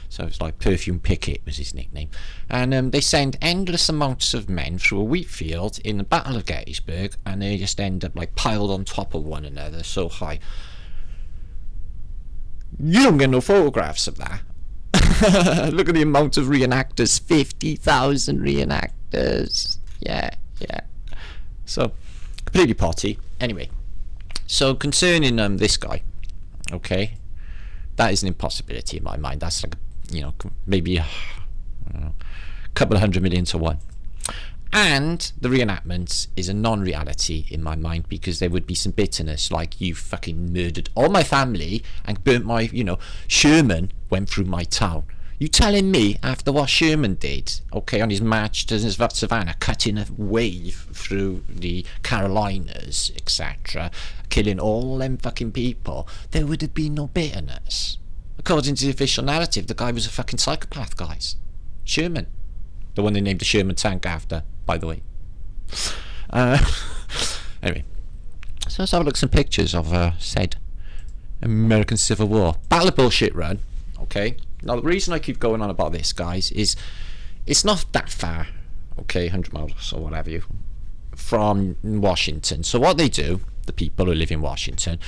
So it's like Perfume Pickett was his nickname. And they send endless amounts of men through a wheat field in the Battle of Gettysburg, and they just end up like piled on top of one another so high. You don't get no photographs of that. Look at the amount of reenactors. 50,000 reenactors. Yeah. So, completely potty. Anyway, so concerning this guy, okay, that is an impossibility in my mind. That's like, you know, maybe a couple of 100 million to 1. And the reenactments is a non-reality in my mind, because there would be some bitterness, like, you fucking murdered all my family and burnt my, you know, Sherman went through my town. You telling me after what Sherman did, okay, on his march to Savannah, cutting a wave through the Carolinas, etc., killing all them fucking people, there would have been no bitterness? According to the official narrative, the guy was a fucking psychopath, guys. Sherman. The one they named the Sherman tank after, by the way. Anyway, so let's have a look at some pictures of said American Civil War. Battle of Bullshit Run, okay? Now, the reason I keep going on about this, guys, is it's not that far, okay, 100 miles or whatever you, from Washington. So what they do, the people who live in Washington,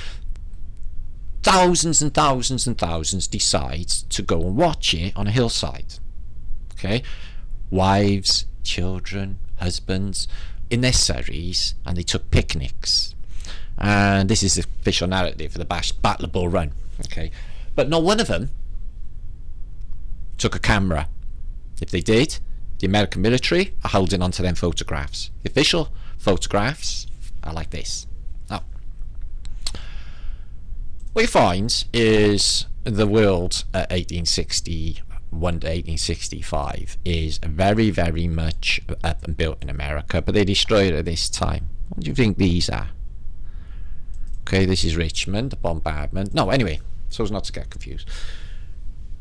thousands and thousands and thousands decide to go and watch it on a hillside, okay? Wives, children, husbands, in their surreys, and they took picnics. And this is the official narrative for the Battle of Bull Run, okay? But not one of them took a camera. If they did, the American military are holding on to them photographs. The official photographs are like this. Now, what you find is the world at 1861 to 1865 is very, very much up and built in America, but they destroyed it at this time. What do you think these are? Okay, this is Richmond, the bombardment. No, anyway, so as not to get confused.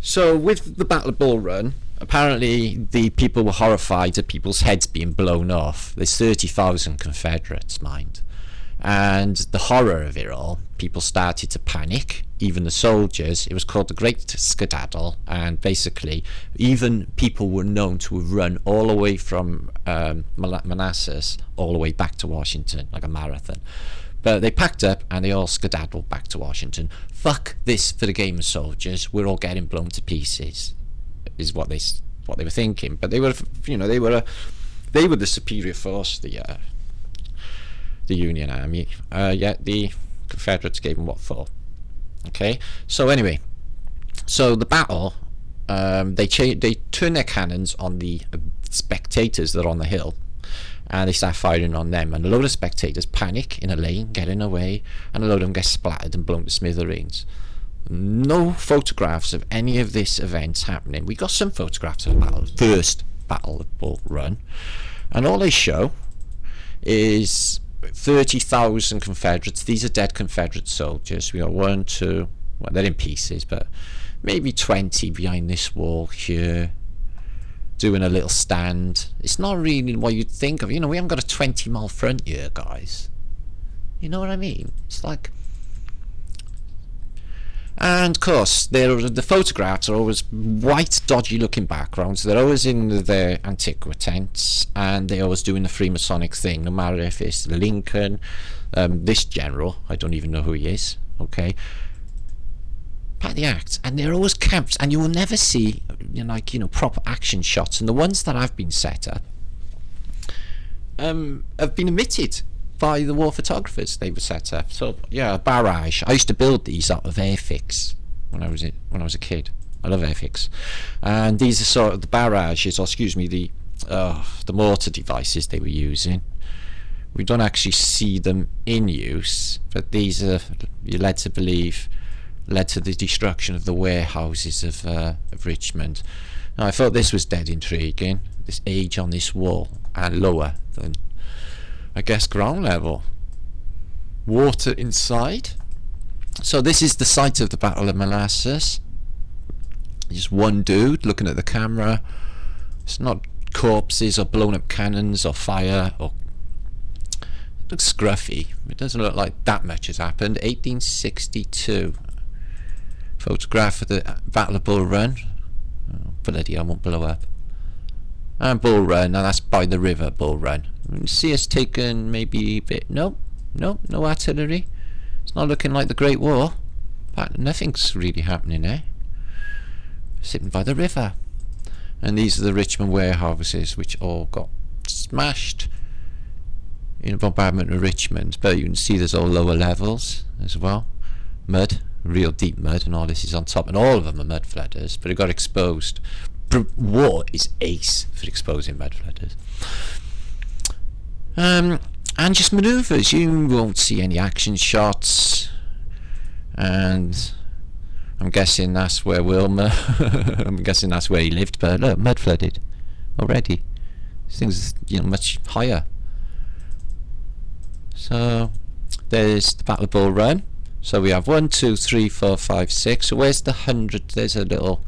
So with the Battle of Bull Run, apparently the people were horrified at people's heads being blown off. There's 30,000 Confederates, mind. And the horror of it all, people started to panic, even the soldiers. It was called the Great Skedaddle, and basically even people were known to have run all the way from Manassas all the way back to Washington, like a marathon. But they packed up and they all skedaddled back to Washington. Fuck this for the game of soldiers. We're all getting blown to pieces, is what they were thinking. But they were, you know, they were the superior force, the Union Army. Yet the Confederates gave them what for. Okay. So anyway, so the battle, they turn their cannons on the spectators that are on the hill, and they start firing on them, and a load of spectators panic in a lane, getting away, and a load of them get splattered and blown to smithereens. No photographs of any of this events happening. We got some photographs of the battle, first Battle of Bull Run, and all they show is 30,000 Confederates. These are dead Confederate soldiers. We got 1, 2, well, they're in pieces, but maybe 20 behind this wall here. doing a little stand. It's not really what you'd think of. You know, we haven't got a 20-mile front here, guys. You know what I mean? It's like... And of course, the photographs are always white, dodgy-looking backgrounds. They're always in their Antigua tents, and they're always doing the Freemasonic thing, no matter if it's Lincoln, this general, I don't even know who he is, okay, part of the act, and they're always camped, and you will never see, proper action shots. And the ones that have been set up have been omitted by the war photographers. They were set up. So yeah, a barrage. I used to build these out of Airfix when I was a kid. I love Airfix, and these are sort of the barrages, or excuse me, the mortar devices they were using. We don't actually see them in use, but these are, you're led to believe, led to the destruction of the warehouses of Richmond. Now, I thought this was dead intriguing. This age on this wall, and lower than, I guess, ground level. Water inside. So this is the site of the Battle of Manassas. Just one dude looking at the camera. It's not corpses or blown up cannons or fire or... It looks scruffy. It doesn't look like that much has happened. 1862. Photograph of the Battle of Bull Run. Oh, bloody hell, won't blow up. And Bull Run, now that's by the river, Bull Run. You see us taken maybe a bit... No artillery. It's not looking like the Great War. But nothing's really happening there. Sitting by the river. And these are the Richmond warehouses, which all got smashed in a bombardment of Richmond. But you can see there's all lower levels as well. Mud, real deep mud, and all this is on top. And all of them are mud flooders, but it got exposed. War is ace for exposing mud flooders. And just manoeuvres. You won't see any action shots. And I'm guessing that's where Wilma, I'm guessing that's where he lived, but look, mud flooded already. This thing's, much higher. So there's the Battle of Bull Run. So we have 1, 2, 3, 4, 5, 6. So where's the 100? There's a little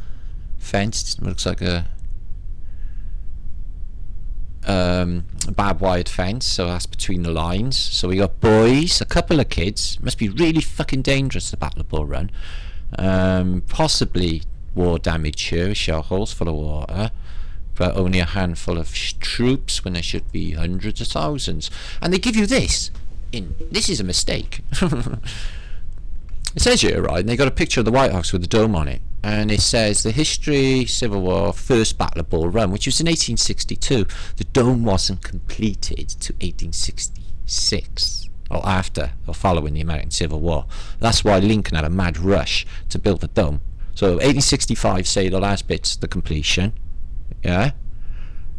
fence. It looks like a barbed wired fence, so that's between the lines. So we got boys, a couple of kids. Must be really fucking dangerous, the Battle of Bull Run. Possibly war damage here, shell holes full of water, but only a handful of troops when there should be hundreds of thousands. And they give you this this is a mistake. It says here, right, and they got a picture of the White House with the dome on it, and it says the history, Civil War, first Battle of Bull Run, which was in 1862. The dome wasn't completed to 1866, or after, or following the American Civil War. That's why Lincoln had a mad rush to build the dome. So 1865, say the last bit's the completion, yeah,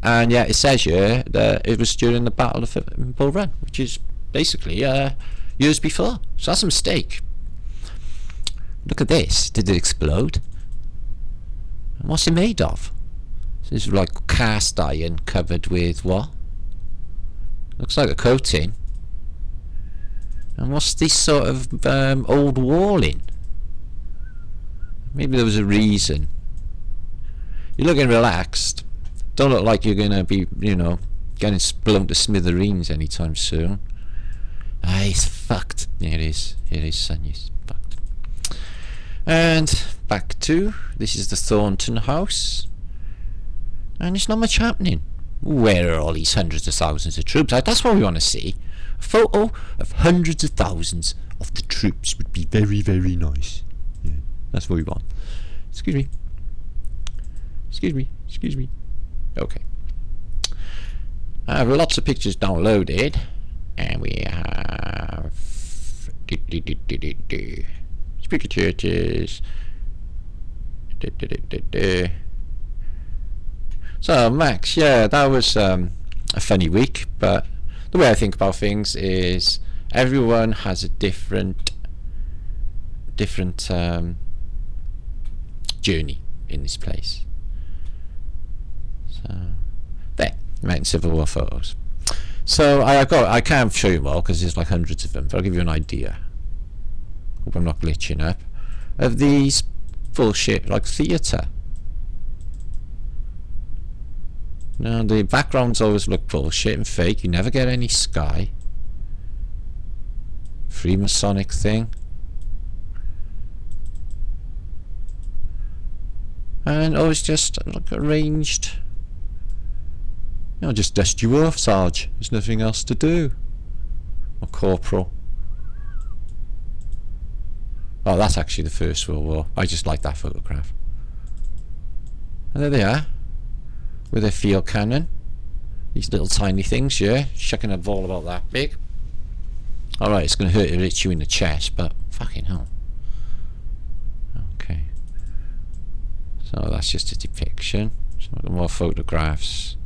and yeah, it says here that it was during the Battle of Bull Run, which is basically years before. So that's a mistake. Look at this. Did it explode? And what's it made of? This is like cast iron covered with what? Looks like a coating. And what's this sort of old walling? Maybe there was a reason. You're looking relaxed. Don't look like you're going to be, getting blown to smithereens anytime soon. Ah, it's fucked. Yeah, it is. It is, son. It's fucked. And back to, this is the Thornton House. And there's not much happening. Where are all these hundreds of thousands of troops? That's what we want to see. A photo of hundreds of thousands of the troops would be very, very nice. Yeah, that's what we want. Excuse me. Excuse me. Excuse me. Okay. I have lots of pictures downloaded. And we have... Speaker churches. So Max, yeah, that was a funny week, but the way I think about things is everyone has a different journey in this place. So there, American Civil War photos. So I can't show you all because there's like hundreds of them, but I'll give you an idea. Hope I'm not glitching up. Of these bullshit like theatre. No, the backgrounds always look bullshit and fake. You never get any sky. Free Masonic thing. And always just like arranged. You know, just dust you off, Sarge. There's nothing else to do. Or Corporal. Oh, that's actually the First World War. I just like that photograph. And there they are. With their field cannon. These little tiny things, yeah. Chucking a ball about that big. Alright, it's going to hit you in the chest, but fucking hell. Okay. So that's just a depiction. Some more photographs.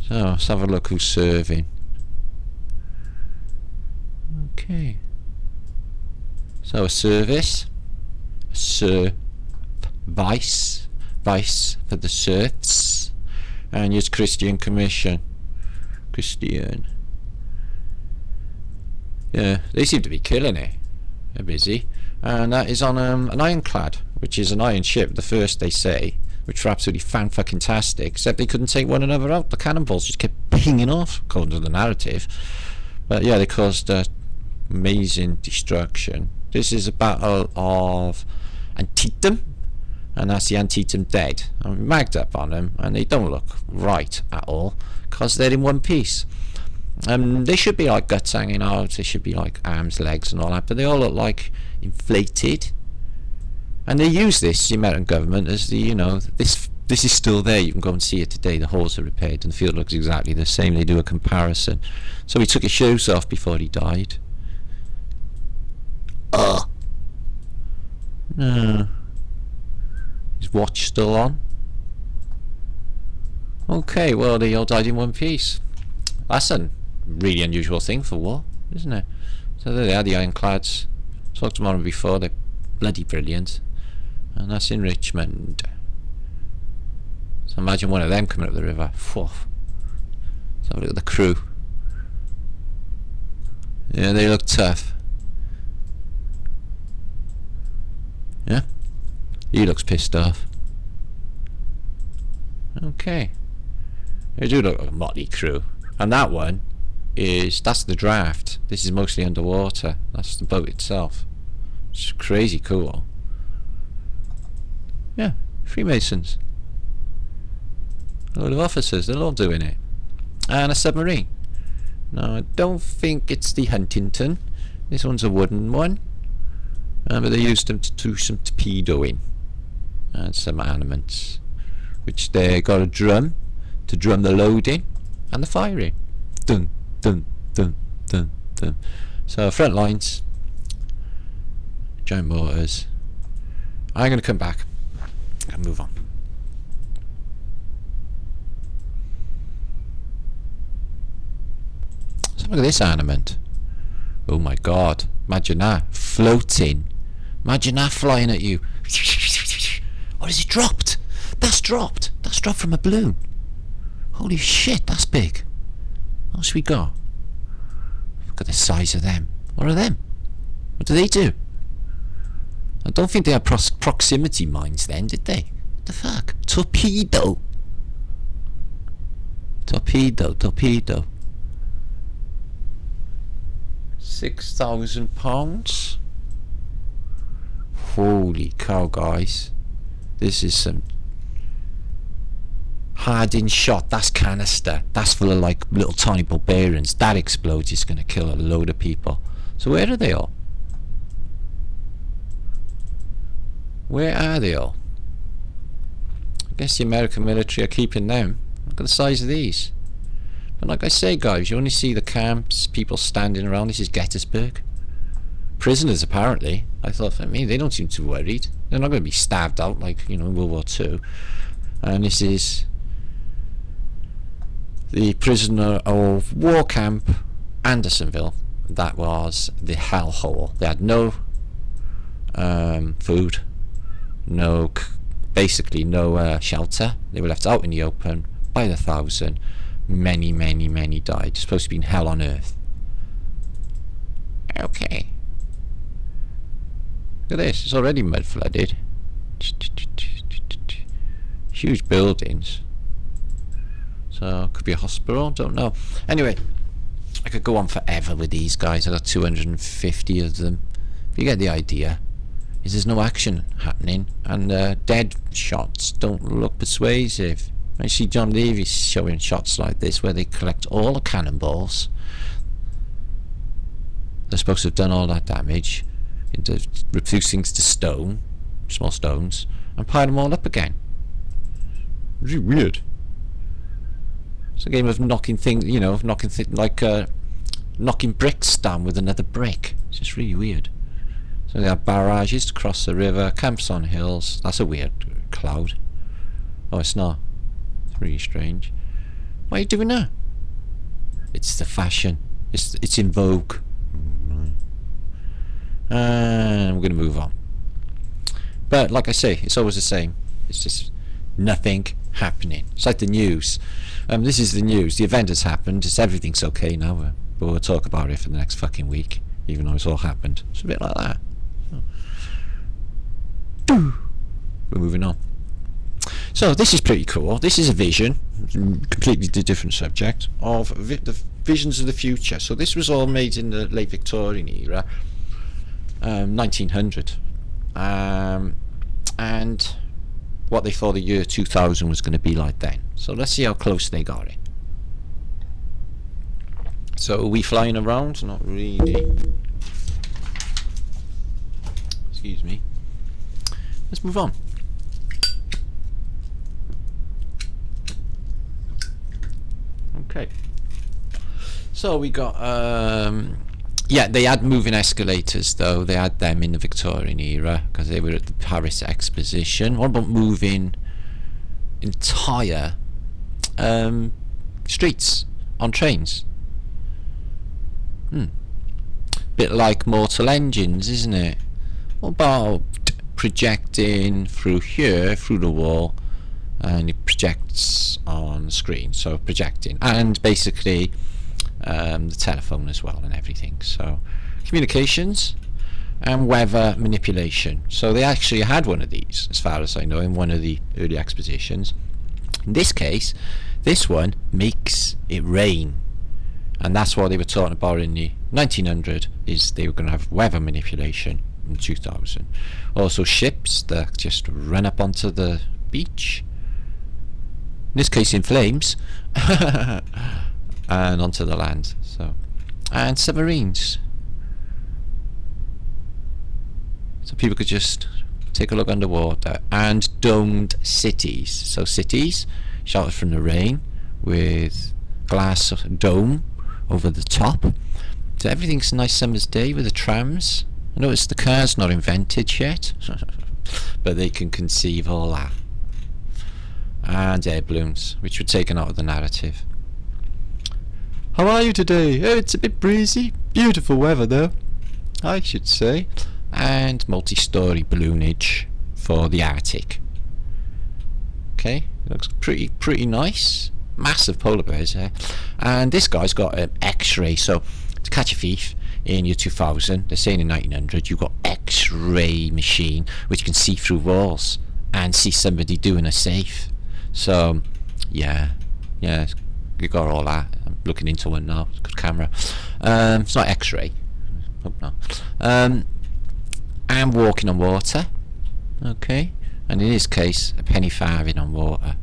So let's have a look who's serving. Okay. So a service. A vice for the serfs. And here's Christian Commission. Christian. Yeah, they seem to be killing it. They're busy. And that is on an Ironclad, which is an iron ship, the first they say, which were absolutely fan-fucking-tastic, except they couldn't take one another out. The cannonballs just kept pinging off, according to the narrative. But yeah, they caused amazing destruction. This is a battle of Antietam, and that's the Antietam dead. I'm magged up on them, and they don't look right at all, because they're in one piece. They should be like guts hanging out, they should be like arms, legs and all that, but they all look like inflated. And they use this, the American government, as the, you know, this is still there, you can go and see it today, the holes are repaired and the field looks exactly the same. They do a comparison. So he took his shoes off before he died. No. His watch still on. Okay, well they all died in one piece. That's a really unusual thing for war, isn't it? So there they are, the Ironclads. Talked about them before, they're bloody brilliant. And that's in Richmond. So imagine one of them coming up the river. Whew. Let's have a look at the crew. Yeah, they look tough. Yeah? He looks pissed off. Okay. They do look like a motley crew. And that one is, that's the draft. This is mostly underwater. That's the boat itself. It's crazy cool. Yeah, Freemasons. A load of officers, they're all doing it. And a submarine. Now, I don't think it's the Huntington. This one's a wooden one. But they used them to do some torpedoing. And some armaments. Which they got a drum to drum the loading and the firing. Dun, dun, dun, dun, dun. So, front lines. Giant mortars. I'm going to come back and move on. So look at this armament. Oh my god. Imagine that. Floating. Imagine that flying at you. Or is it dropped? That's dropped. That's dropped from a balloon. Holy shit, that's big. What else we got? Look at the size of them. What are them? What do they do? I don't think they had proximity mines then, did they? What the fuck? Torpedo. Torpedo. 6,000 pounds. Holy cow, guys. This is some hard-in shot. That's canister. That's full of like little tiny barbarians. That explodes, it's going to kill a load of people. So where are they all? Where are they all? I guess the American military are keeping them. Look at the size of these. But like I say, guys, you only see the camps, people standing around. This is Gettysburg. Prisoners, apparently. I thought, I mean, they don't seem too worried. They're not going to be starved out like, you know, in World War II. And this is the prisoner of war camp, Andersonville. That was the hellhole. They had no food. Basically no shelter. They were left out in the open by the thousand. Many died. It's supposed to be in hell on earth. Okay. Look at this. It's already mud flooded. Huge buildings. So could be a hospital, don't know. Anyway, I could go on forever with these guys. I got 250 of them. You get the idea. There's no action happening, and dead shots don't look persuasive. I see John Levy's showing shots like this where they collect all the cannonballs. They're supposed to have done all that damage into reducing things to stone, small stones, and pile them all up again. Really weird. It's a game of knocking things, you know, knocking bricks down with another brick. It's just really weird. So they have barrages to cross the river, camps on hills. That's a weird cloud. Oh, it's not. It's really strange. Why are you doing that? It's the fashion. It's in vogue. And we're going to move on. But like I say, it's always the same. It's just nothing happening. It's like the news. This is the news. The event has happened. Everything's okay now. But we'll talk about it for the next fucking week, even though it's all happened. It's a bit like that. We're moving on. So this is pretty cool. This is a vision, completely different subject, of the visions of the future. So this was all made in the late Victorian era, 1900, and what they thought the year 2000 was going to be like then. So let's see how close they got it. So are we flying around? Not really. Excuse me. Let's move on. Okay. So we got yeah, they had moving escalators though. They had them in the Victorian era because they were at the Paris Exposition. What about moving entire streets on trains? Bit like Mortal Engines, isn't it? What about projecting through here, through the wall, and it projects on the screen? So projecting, and basically the telephone as well and everything. So communications and weather manipulation. So they actually had one of these, as far as I know, in one of the early expositions. In this case, this one makes it rain, and that's what they were talking about in the 1900, is they were going to have weather manipulation in 2000. Also ships that just run up onto the beach, in this case in flames, and onto the land. So, and submarines, so people could just take a look underwater. And domed cities, so cities sheltered from the rain with glass dome over the top. So everything's a nice summer's day with the trams. I noticed the car's not invented yet, but they can conceive all that. And air balloons, which were taken out of the narrative. How are you today? Oh, it's a bit breezy. Beautiful weather though, I should say. And multi-story balloonage for the Arctic. Okay, looks pretty nice. Massive polar bears here. And this guy's got an X-ray, so to catch a thief in year 2000, they're saying in 1900, you've got X-ray machine which can see through walls and see somebody doing a safe. So yeah, you got all that. I'm looking into one now. It's a good camera. It's not X-ray. Hope not. And walking on water. Okay, and in this case, a penny farthing on water.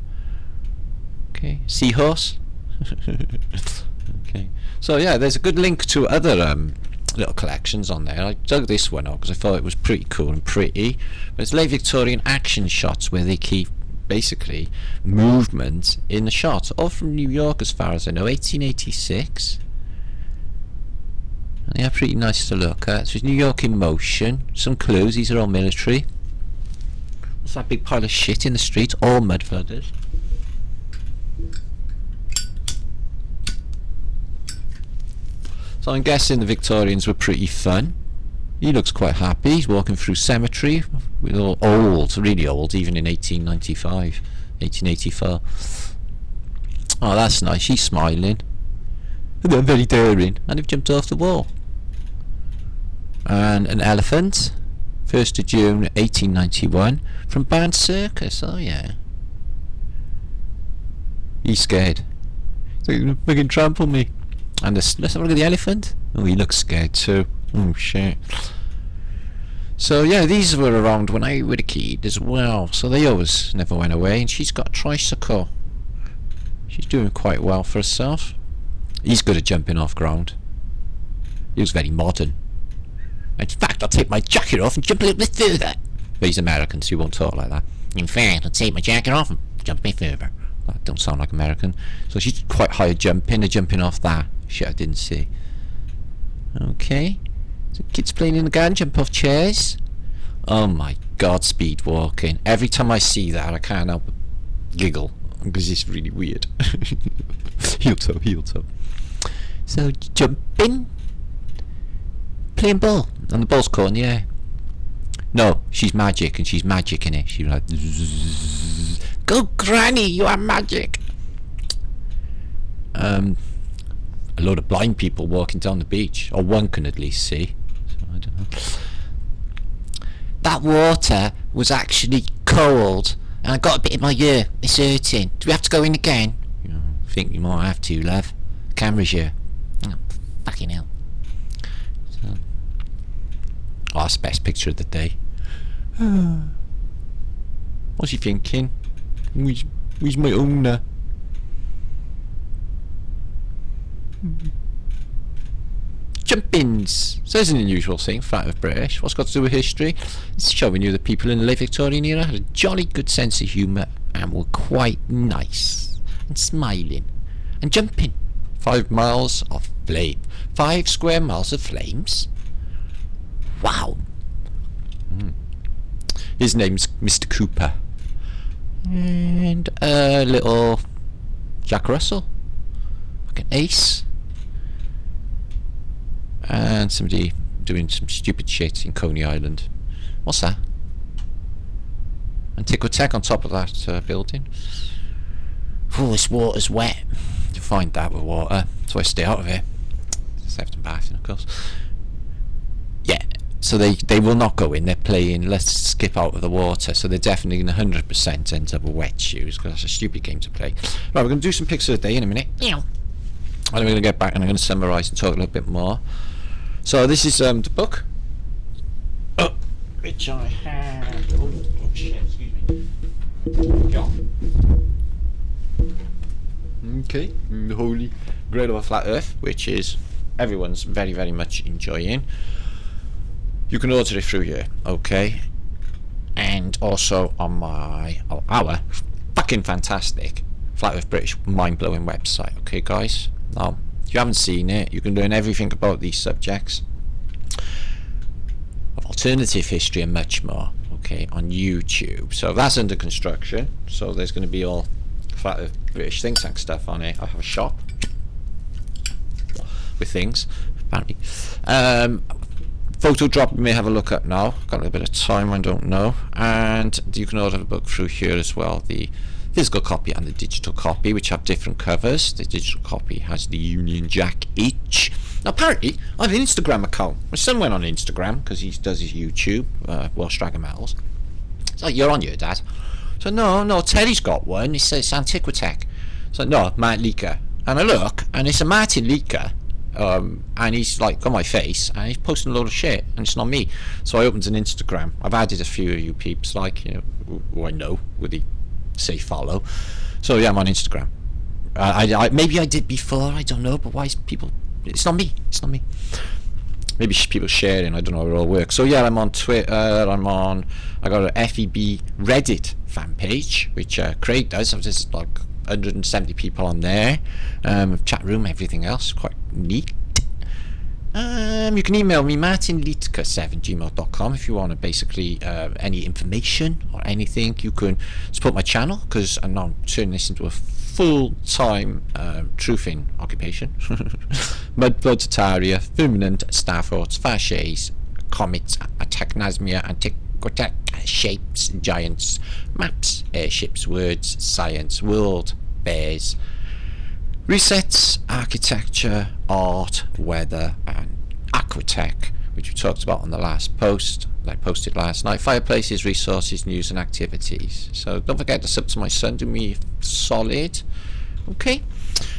Okay, seahorse. Okay, so yeah, there's a good link to other little collections on there. I dug this one up because I thought it was pretty cool and pretty. But it's late Victorian action shots where they keep basically movement in the shots, all from New York as far as I know, 1886. And they are pretty nice to look at. So it's New York in motion. Some clues, these are all military. What's that big pile of shit in the street? All mud flooded. So I'm guessing the Victorians were pretty fun. He looks quite happy. He's walking through cemetery with all old, really old, even in 1895, 1884. Oh, that's nice. He's smiling. And they're very daring. And they've jumped off the wall. And an elephant, 1st of June 1891, from Barnes Circus. Oh yeah. He's scared. So he's gonna fucking trample me. And let's have a look at the elephant. Oh, he looks scared too. Oh shit. So yeah, these were around when I was a kid as well. So they always never went away. And she's got a tricycle. She's doing quite well for herself. He's good at jumping off ground. He was very modern. In fact, I'll take my jacket off and jump a little bit further. But he's American, so he won't talk like that. In fact, I'll take my jacket off and jump a bit further. That don't sound like American. So she's quite high at jumping. They're jumping off that. Shit, I didn't see. Okay. So kids playing in the garden, jump off chairs. Oh my god, speed walking. Every time I see that, I can't help but giggle. Because it's really weird. Heel toe, heel toe. So, jumping. Playing ball. And the ball's caught in the air. No, she's magic, and she's magic in it. She's like, zzz, go granny, you are magic. A load of blind people walking down the beach, or one can at least see. So, I don't know. That water was actually cold, and I got a bit in my ear. It's hurting. Do we have to go in again? I think you might have to, love. The camera's here. Oh, fucking hell. So, oh, that's the best picture of the day. What's he thinking? Where's my owner? Jumpins. So there's an unusual thing, flat of British. What's got to do with history? It's showing you that people in the late Victorian era had a jolly good sense of humour and were quite nice and smiling and jumping. 5 miles of flame. 5 square miles of flames. Wow. His name's Mr. Cooper. And a little Jack Russell. Like an ace. And somebody doing some stupid shit in Coney Island. What's that? Antiquitech on top of that building. Oh, this water's wet. You find that with water. So I stay out of it. Just have to bath in, of course. Yeah. So they will not go in. They're playing let's skip out of the water. So they're definitely going to 100% end up with wet shoes because that's a stupid game to play. Right, we're going to do some pics of the day in a minute. And then we're going to get back and I'm going to summarise and talk a little bit more. So this is the book. Oh, which I have. Oh shit! Excuse me. Yeah. Okay, the Holy Grail of a Flat Earth, which is everyone's very, very much enjoying. You can order it through here, okay? And also on our fucking fantastic Flat Earth British mind-blowing website, okay, guys? Now, if you haven't seen it, you can learn everything about these subjects of alternative history and much more, okay, on YouTube. So that's under construction. So there's going to be all Flat Earth British think tank stuff on it. I have a shop with things, apparently. Photo drop we may have a look at now. Got a little bit of time, I don't know. And you can order the book through here as well. The physical copy and the digital copy, which have different covers. The digital copy has the Union Jack each. Now apparently I have an Instagram account. My son went on Instagram because he does his YouTube, Welsh Dragon Medals. So you're on your dad. So no, Terry's got one. It says Antiquitech. So no, Matt Leaker. And I look, and it's a Martin Leaker. And he's like got my face and he's posting a load of shit and it's not me. So I opened an Instagram. I've added a few of you peeps, like, you know, who I know with the say follow. So yeah, I'm on Instagram. I maybe I did before, I don't know, but why is people, it's not me, maybe people sharing, I don't know how it all works. So yeah, I'm on Twitter, I got an FEB Reddit fan page, which Craig does. There's like 170 people on there, chat room, everything else, quite neat. You can email me martinlitka7@gmail.com if you want to basically any information or anything. You can support my channel because I'm now turning this into a full-time truthing occupation. Mudblood Tartaria, Firmament, Starforts, Fasces, Comets, Technasmia, Antiquitech, Shapes, Giants, Maps, Airships, Words, Science, World, Bears, Resets, Architecture, Art, Weather, and Aquatech, which we talked about on the last post that I posted last night. Fireplaces, resources, news, and activities. So don't forget to sub to my son, do me solid. Okay.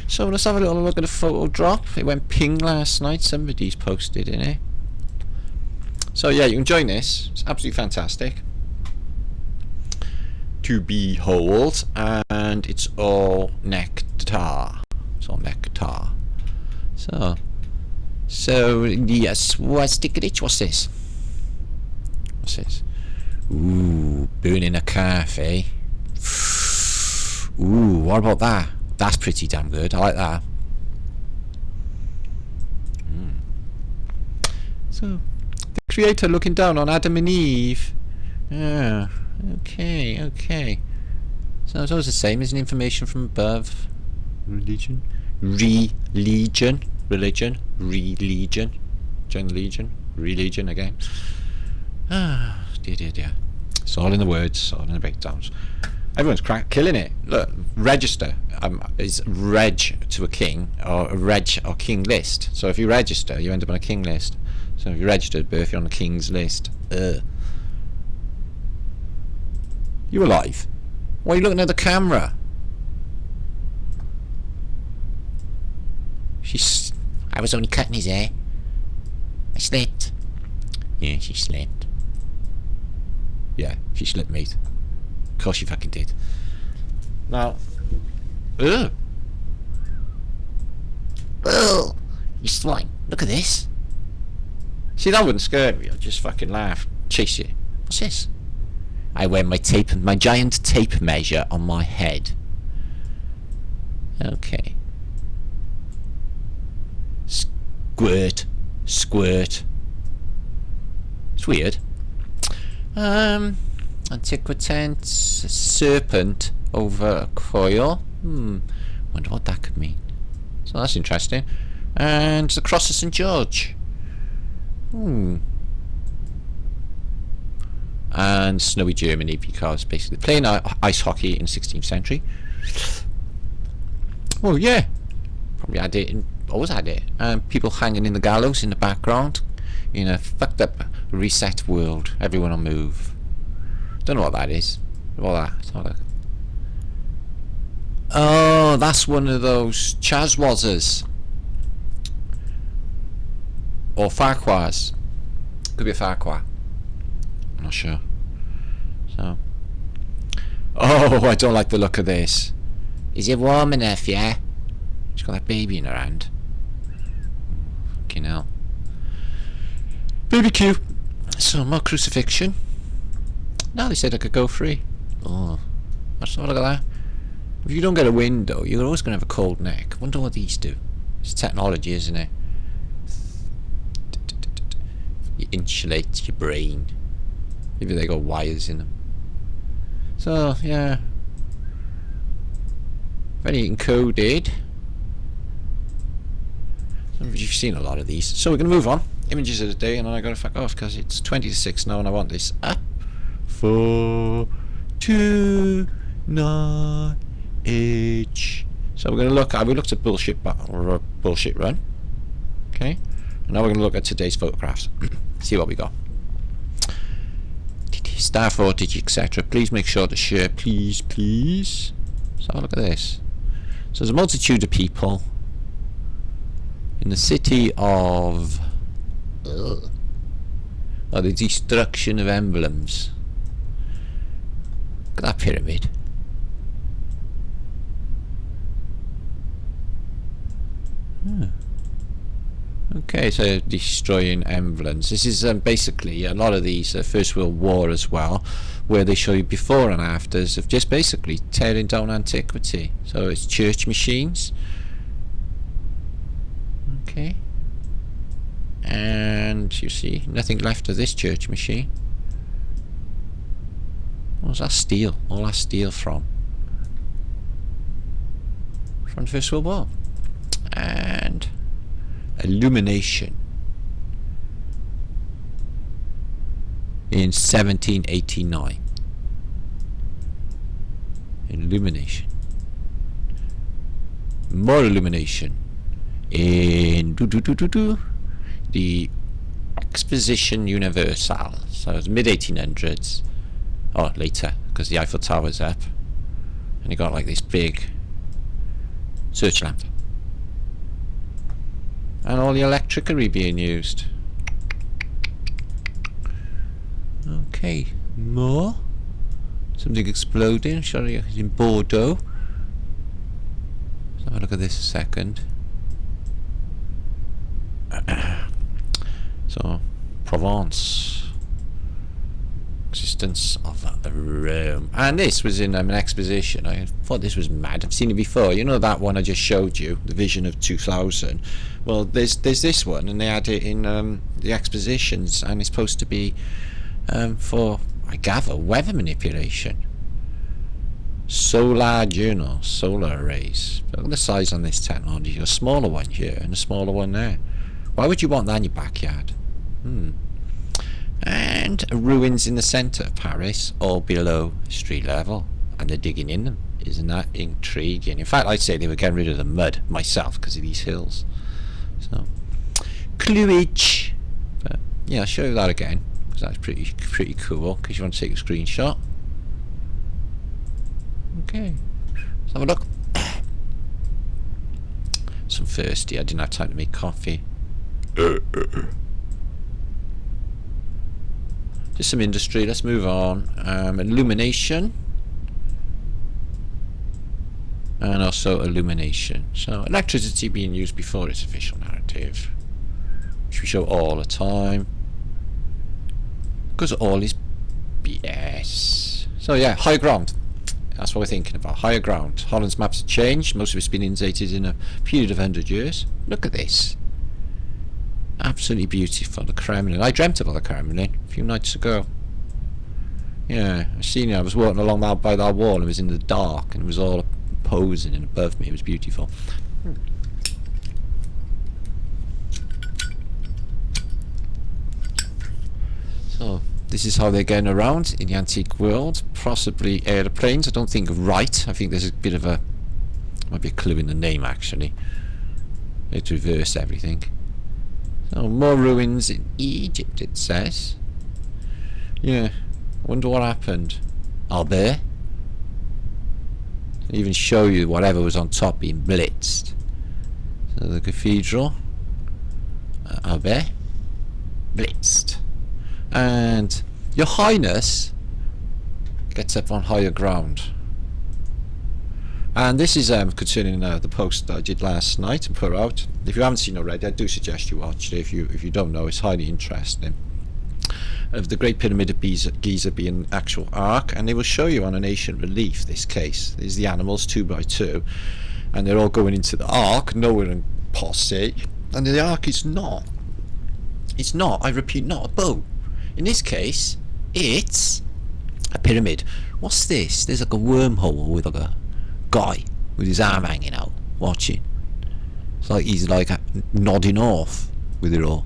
So let's have a little look at the photo drop. It went ping last night. Somebody's posted in it. So yeah, you can join this. It's absolutely fantastic to behold, and it's all nectar. It's all nectar. So yes, what's the glitch? What's this? What's this? Ooh, burning a calf, eh? Ooh, what about that? That's pretty damn good. I like that. So, the creator looking down on Adam and Eve. Yeah, okay. So it's always the same, isn't it? Information from above. Religion. Religion. Join the legion. Religion again. Ah, dear. It's all in the words, all in the breakdowns. Everyone's killing it. Look, register is reg to a king, or a reg or king list. So if you register, you end up on a king list. So if you registered birth, you're on the king's list. You alive? Why are you looking at the camera? I was only cutting his hair. I slipped. Yeah, she slipped. Yeah, she slipped, mate. Of course she fucking did. Now, ugh, you swine! Look at this. See, that wouldn't scare me. I'd just fucking laugh, chase you. What's this? I wear my giant tape measure on my head. Okay. Squirt. It's weird. Antiquitant serpent over a coil. Wonder what that could mean. So that's interesting. And the cross of St. George. And snowy Germany, because basically playing ice hockey in the 16th century. Oh yeah, probably had it. Always had it. People hanging in the gallows in the background. In a fucked up reset world. Everyone on move. Don't know what that is. What that? Let's have a look. Oh, that's one of those Chazwazers. Or Farquhars. Could be a Farquhar. I'm not sure. So. Oh, I don't like the look of this. Is it warm enough, yeah? She's got that baby in her hand. Fucking hell. Baby Q. So, more crucifixion. Now they said I could go free. Oh. Let's have a look at that. If you don't get a window, you're always going to have a cold neck. Wonder what these do. It's technology, isn't it? You insulate your brain. Maybe they got wires in them. So, yeah. Very encoded. You've seen a lot of these. So we're going to move on. Images of the day, and then I got to fuck off because it's 20 to 6 now and I want this up. 4, 2, 9, H. So we're going to look. We looked at bullshit run. Okay. And now we're going to look at today's photographs. See what we got. Star footage, etc. Please make sure to share, please. So have a look at this. So there's a multitude of people in the city of the destruction of emblems. Look at that pyramid. Okay, so destroying emblems. This is basically a lot of these First World War as well, where they show you before and afters of just basically tearing down antiquity. So it's church machines. Okay. And you see nothing left of this church machine. What's that steel? All that steel from the First World War. And illumination in 1789. Illumination. More illumination in the Exposition Universal. So it's mid 1800s, or later, because the Eiffel Tower's up, and you got like this big Search lamp. And all the electricity being used. Okay, more. Something exploding. Sorry, it's in Bordeaux. Let's have a look at this a second. So, Provence. Existence of Rome. And this was in an exposition. I thought this was mad. I've seen it before. You know that one I just showed you, the Vision of 2000. Well, there's this one, and they had it in the expositions, and it's supposed to be for, I gather, weather manipulation. Solar journal, solar arrays. Look at the size on this technology. A smaller one here and a smaller one there. Why would you want that in your backyard? And ruins in the centre of Paris, all below street level, and they're digging in them. Isn't that intriguing? In fact, I'd say they were getting rid of the mud myself because of these hills. So, Cluage. But yeah, I'll show you that again because that's pretty cool. Because you want to take a screenshot. Okay, let's have a look. So I'm thirsty. I didn't have time to make coffee. Just some industry. Let's move on. Illumination. And also illumination. So electricity being used before its official narrative, which we show all the time. Because all is BS. So yeah, higher ground. That's what we're thinking about. Higher ground. Holland's maps have changed. Most of it's been inundated in a period of 100 years. Look at this. Absolutely beautiful. The Kremlin. I dreamt about the Kremlin a few nights ago. Yeah, I seen it. I was walking along that by that wall and it was in the dark and it was all posing and above me. It was beautiful. So this is how they're getting around in the antique world. Possibly aeroplanes. I don't think right. I think there's a bit of a, might be a clue in the name actually. It's reversed everything. So more ruins in Egypt, it says. Yeah, I wonder what happened. Albert. Even show you whatever was on top being blitzed. So the cathedral. Albert. Blitzed. And Your Highness gets up on higher ground. And this is concerning the post that I did last night and put out. If you haven't seen it already, I do suggest you watch it. If you don't know, it's highly interesting. Of the Great Pyramid of Giza being an actual ark, and they will show you on an ancient relief this case. There's the animals 2 by 2, and they're all going into the ark, Noah and posse, and the ark is not. It's not, I repeat, not a boat. In this case, it's a pyramid. What's this? There's like a wormhole with like a guy with his arm hanging out, watching. It's like he's like nodding off with it all.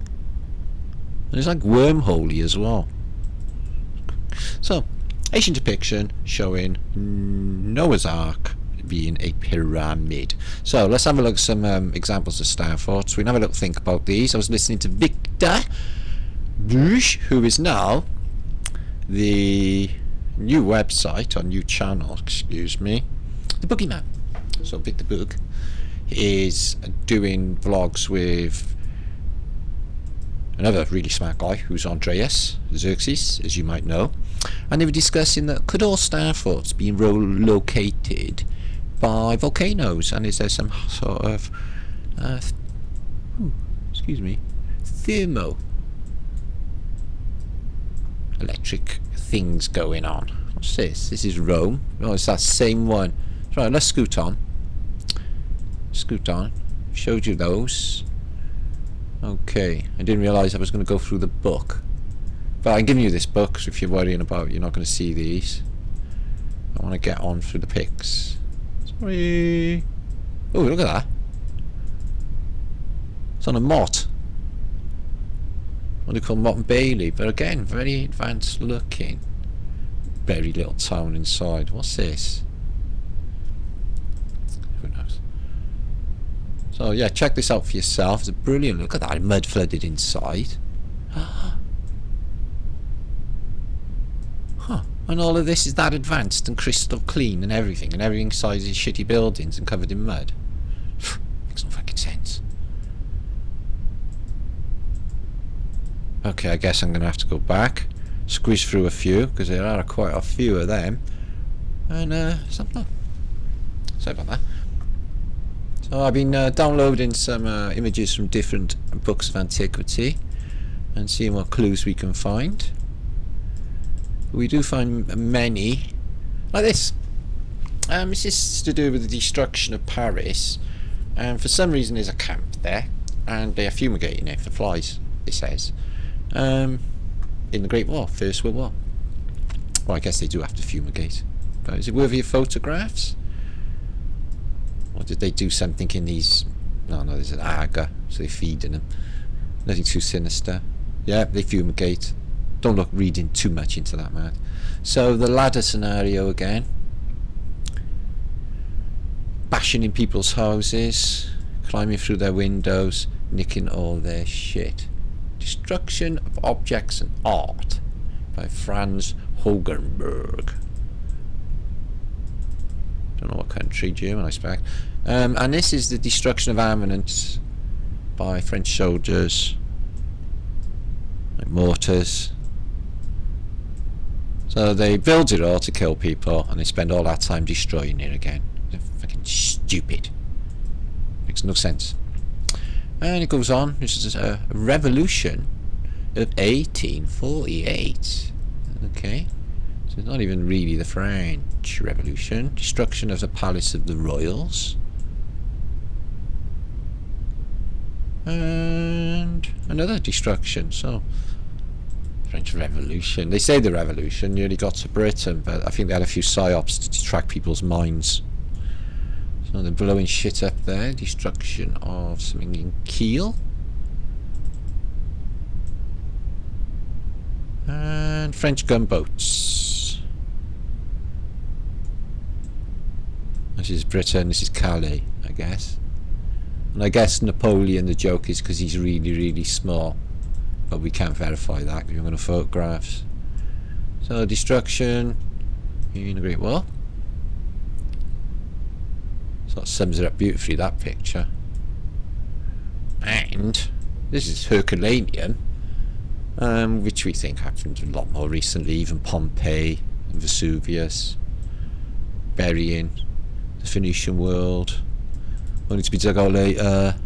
And it's like wormholey as well. So, Asian depiction showing Noah's Ark being a pyramid. So let's have a look at some examples of Starforts. We can have a little think about these. I was listening to Victor Bush, who is now the new website or new channel, excuse me, the Boogeyman. So Victor Boog is doing vlogs with another really smart guy who's Andreas Xerxes, as you might know, and they were discussing that could all Starforts be located by volcanoes, and is there some sort of thermo electric things going on. What's this? This is Rome. Oh, it's that same one. Right, let's scoot on. Showed you those. Okay, I didn't realise I was going to go through the book, but I'm giving you this book, so if you're worrying about you're not going to see these, I want to get on through the pics. Sorry. Oh, look at that. It's on a mott. What do you call Mott and Bailey? But again, very advanced looking. Very little town inside. What's this? Who knows? So yeah, check this out for yourself. It's a brilliant. Look at that, mud flooded inside. Huh. And all of this is that advanced and crystal clean and everything inside these shitty buildings and covered in mud. Okay, I guess I'm going to have to go back, squeeze through a few, because there are quite a few of them. And, something. Sorry about that. So I've been downloading some images from different books of antiquity and seeing what clues we can find. We do find many, like this. This is to do with the destruction of Paris, and for some reason there's a camp there, and they are fumigating it for flies, it says, in the Great War, First World War. Well, I guess they do have to fumigate, but is it worthy of photographs? Or did they do something in these? No, there's an agar, so they're feeding them. Nothing too sinister. Yeah, they fumigate. Don't look reading too much into that, man. So the ladder scenario again. Bashing in people's houses, climbing through their windows, nicking all their shit. Destruction of Objects and Art by Franz Hogenberg. Don't know what country, German I expect. And this is the destruction of armaments by French soldiers, like mortars. So they build it all to kill people, and they spend all that time destroying it again. They're fucking stupid. Makes no sense. And it goes on. This is a revolution of 1848. Okay. So it's not even really the French Revolution. Destruction of the Palace of the Royals. And another destruction. So French Revolution. They say the revolution nearly got to Britain, but I think they had a few psyops to distract people's minds. So they're blowing shit up there. Destruction of something in Kiel. And French gunboats. This is Britain, this is Calais, I guess. And I guess Napoleon, the joke is because he's really, really small. But we can't verify that because we're going to photographs. So, destruction in the Great War. So that sums it up beautifully, that picture. And this is Herculaneum, which we think happened a lot more recently, even Pompeii and Vesuvius, burying the Phoenician world, only to be dug out later.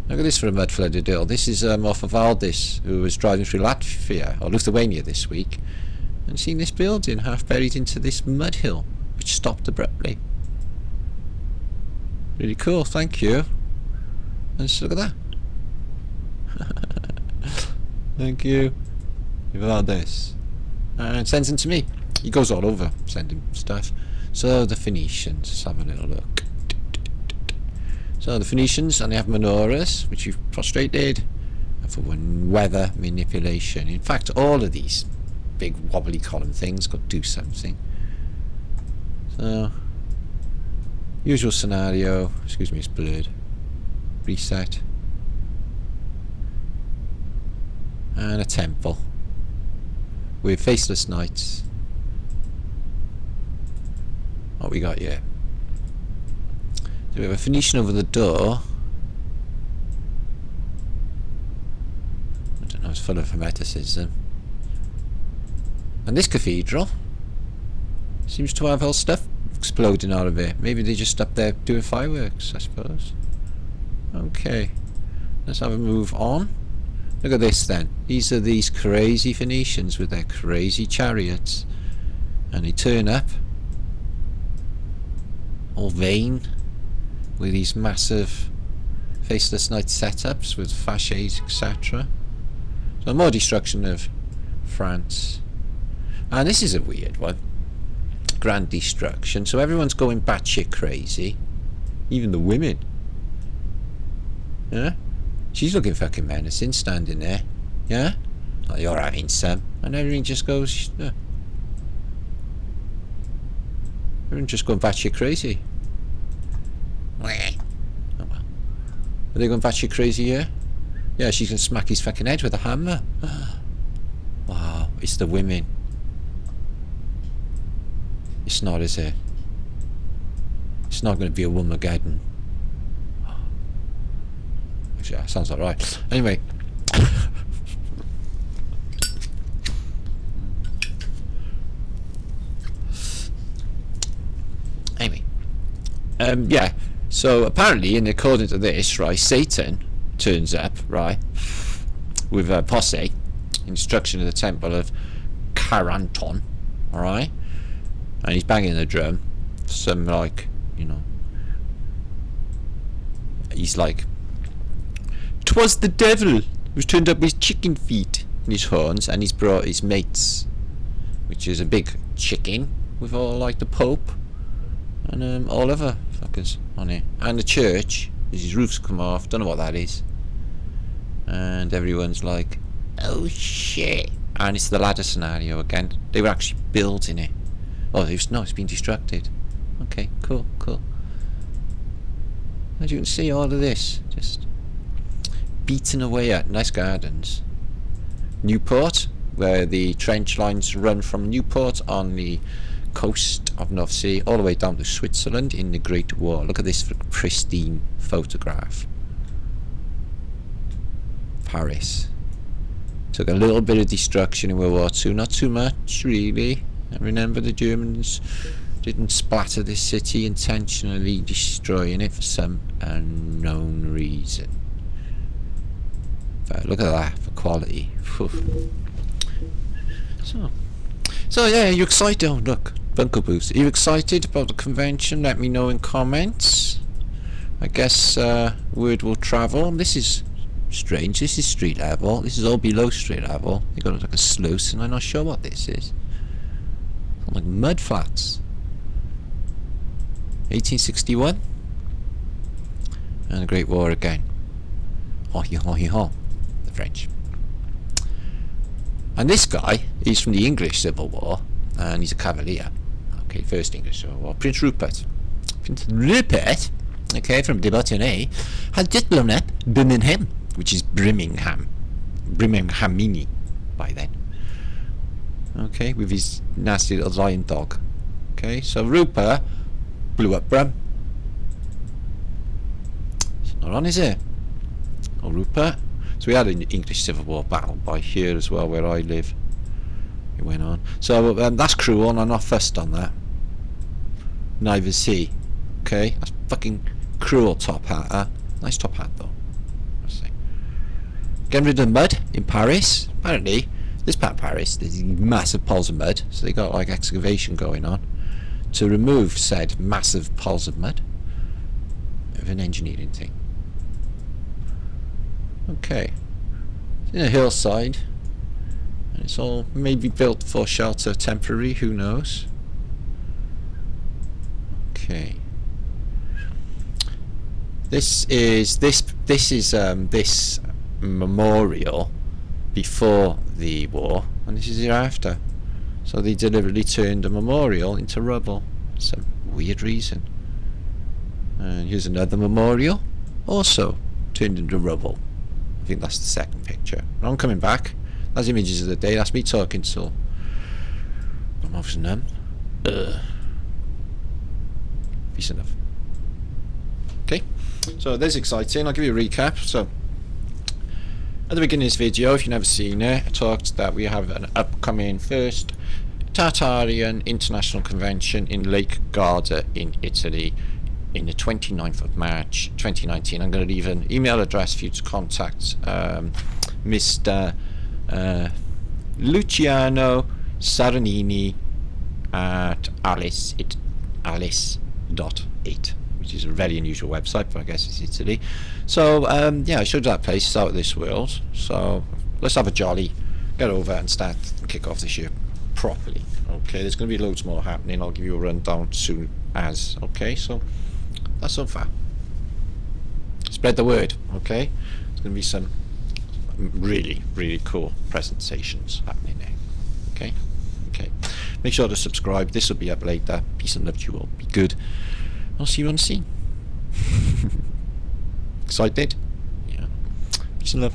Look at this for a mud flooded hill. This is off of Aldis, who was driving through Latvia or Lithuania this week and seen this building half buried into this mud hill, which stopped abruptly. Really cool, thank you. And just look at that. Thank you. Valdez. And sends them to me. He goes all over sending stuff. So the Phoenicians, let's have a little look. So the Phoenicians, and they have menorahs, which you've prostrated, for weather manipulation. In fact, all of these big wobbly column things got to do something. So, usual scenario. Excuse me, it's blurred. Reset. And a temple with faceless knights. What we got here? So we have a Phoenician over the door. I don't know, it's full of hermeticism. And this cathedral seems to have all stuff exploding out of it. Maybe they just up there doing fireworks, I suppose. Okay, let's have a move on. Look at this then. These are these crazy Phoenicians with their crazy chariots. And they turn up all vain with these massive faceless knight setups with fasces, etc. So more destruction of France. And this is a weird one. Grand destruction. So everyone's going batshit crazy. Even the women. Yeah? She's looking fucking menacing, standing there. Yeah? Like you're having some. And everything just goes... Everyone's just going batshit crazy. Oh well. Are they going batshit crazy here? Yeah, she's going to smack his fucking head with a hammer. Wow, it's the women. It's not, is it? It's not going to be a Womageddon. Actually, that sounds alright. Anyway. Yeah. So apparently, and according to this, right, Satan turns up, right, with a posse, instruction of the temple of Caranton, all right, and he's banging the drum. Some like, you know, he's like, "'Twas the devil who's turned up his chicken feet and his horns, and he's brought his mates," which is a big chicken with all like the Pope and all other fuckers on it, and the church. His roof's come off. Don't know what that is. And everyone's like, "Oh shit!" And it's the ladder scenario again. They were actually building it. Oh, it's been destructed. Okay, cool. As you can see, all of this just beaten away at. Nice gardens. Newport, where the trench lines run from Newport on the coast of North Sea all the way down to Switzerland in the Great War. Look at this pristine photograph. Paris. Took a little bit of destruction in World War II, not too much really. And remember, the Germans didn't splatter this city, intentionally destroying it for some unknown reason. But look at that for quality. So yeah, you excited? Oh look, Bunker Boots. Are you excited about the convention? Let me know in comments. I guess word will travel. This is strange. This is street level. This is all below street level. You got like a sluice, and I'm not sure what this is. Like mud flats. 1861. And the Great War again. The French. And this guy, he's from the English Civil War, and he's a Cavalier. Okay, first English Civil War. Prince Rupert, okay, from the Botany, had just blown up Birmingham, which is Birminghamini by then. Okay, with his nasty little lion dog. Okay, so Rupert blew up Brum. It's not on, is it? Oh, Rupert. So we had an English Civil War battle by here as well, where I live. It went on. So that's cruel, and I'm not fussed on that. Neither is he. Okay, that's fucking cruel top hat. Huh? Nice top hat though. Let's see. Getting rid of the mud in Paris. Apparently, this part of Paris, there's massive piles of mud. So they got like excavation going on to remove said massive piles of mud. Bit of an engineering thing. Okay, it's in a hillside, and it's all maybe built for shelter, temporary. Who knows? Okay, this is this memorial before the war, and this is hereafter. So they deliberately turned a memorial into rubble. Some weird reason. And here's another memorial, also turned into rubble. I think that's the second picture. And I'm coming back. That's images of the day. That's me talking till my mouth's numb. Peace enough. Okay, so that's exciting. I'll give you a recap. So at the beginning of this video, if you've never seen it, I talked that we have an upcoming first Tartarian International Convention in Lake Garda in Italy in the 29th of March 2019. I'm going to leave an email address for you to contact Mr. Luciano Saranini at alice.8, which is a very unusual website, but I guess it's Italy. So yeah, I showed you that place. It's out of this world. So let's have a jolly, get over and start and kick off this year properly. Okay, there's going to be loads more happening. I'll give you a rundown soon as. Okay, so that's so far. Spread the word. Okay, there's going to be some really cool presentations happening there. Okay, make sure to subscribe. This will be up later. Peace and love to you all. Be good. I'll see you on the scene. Excited? Yeah. Peace and love.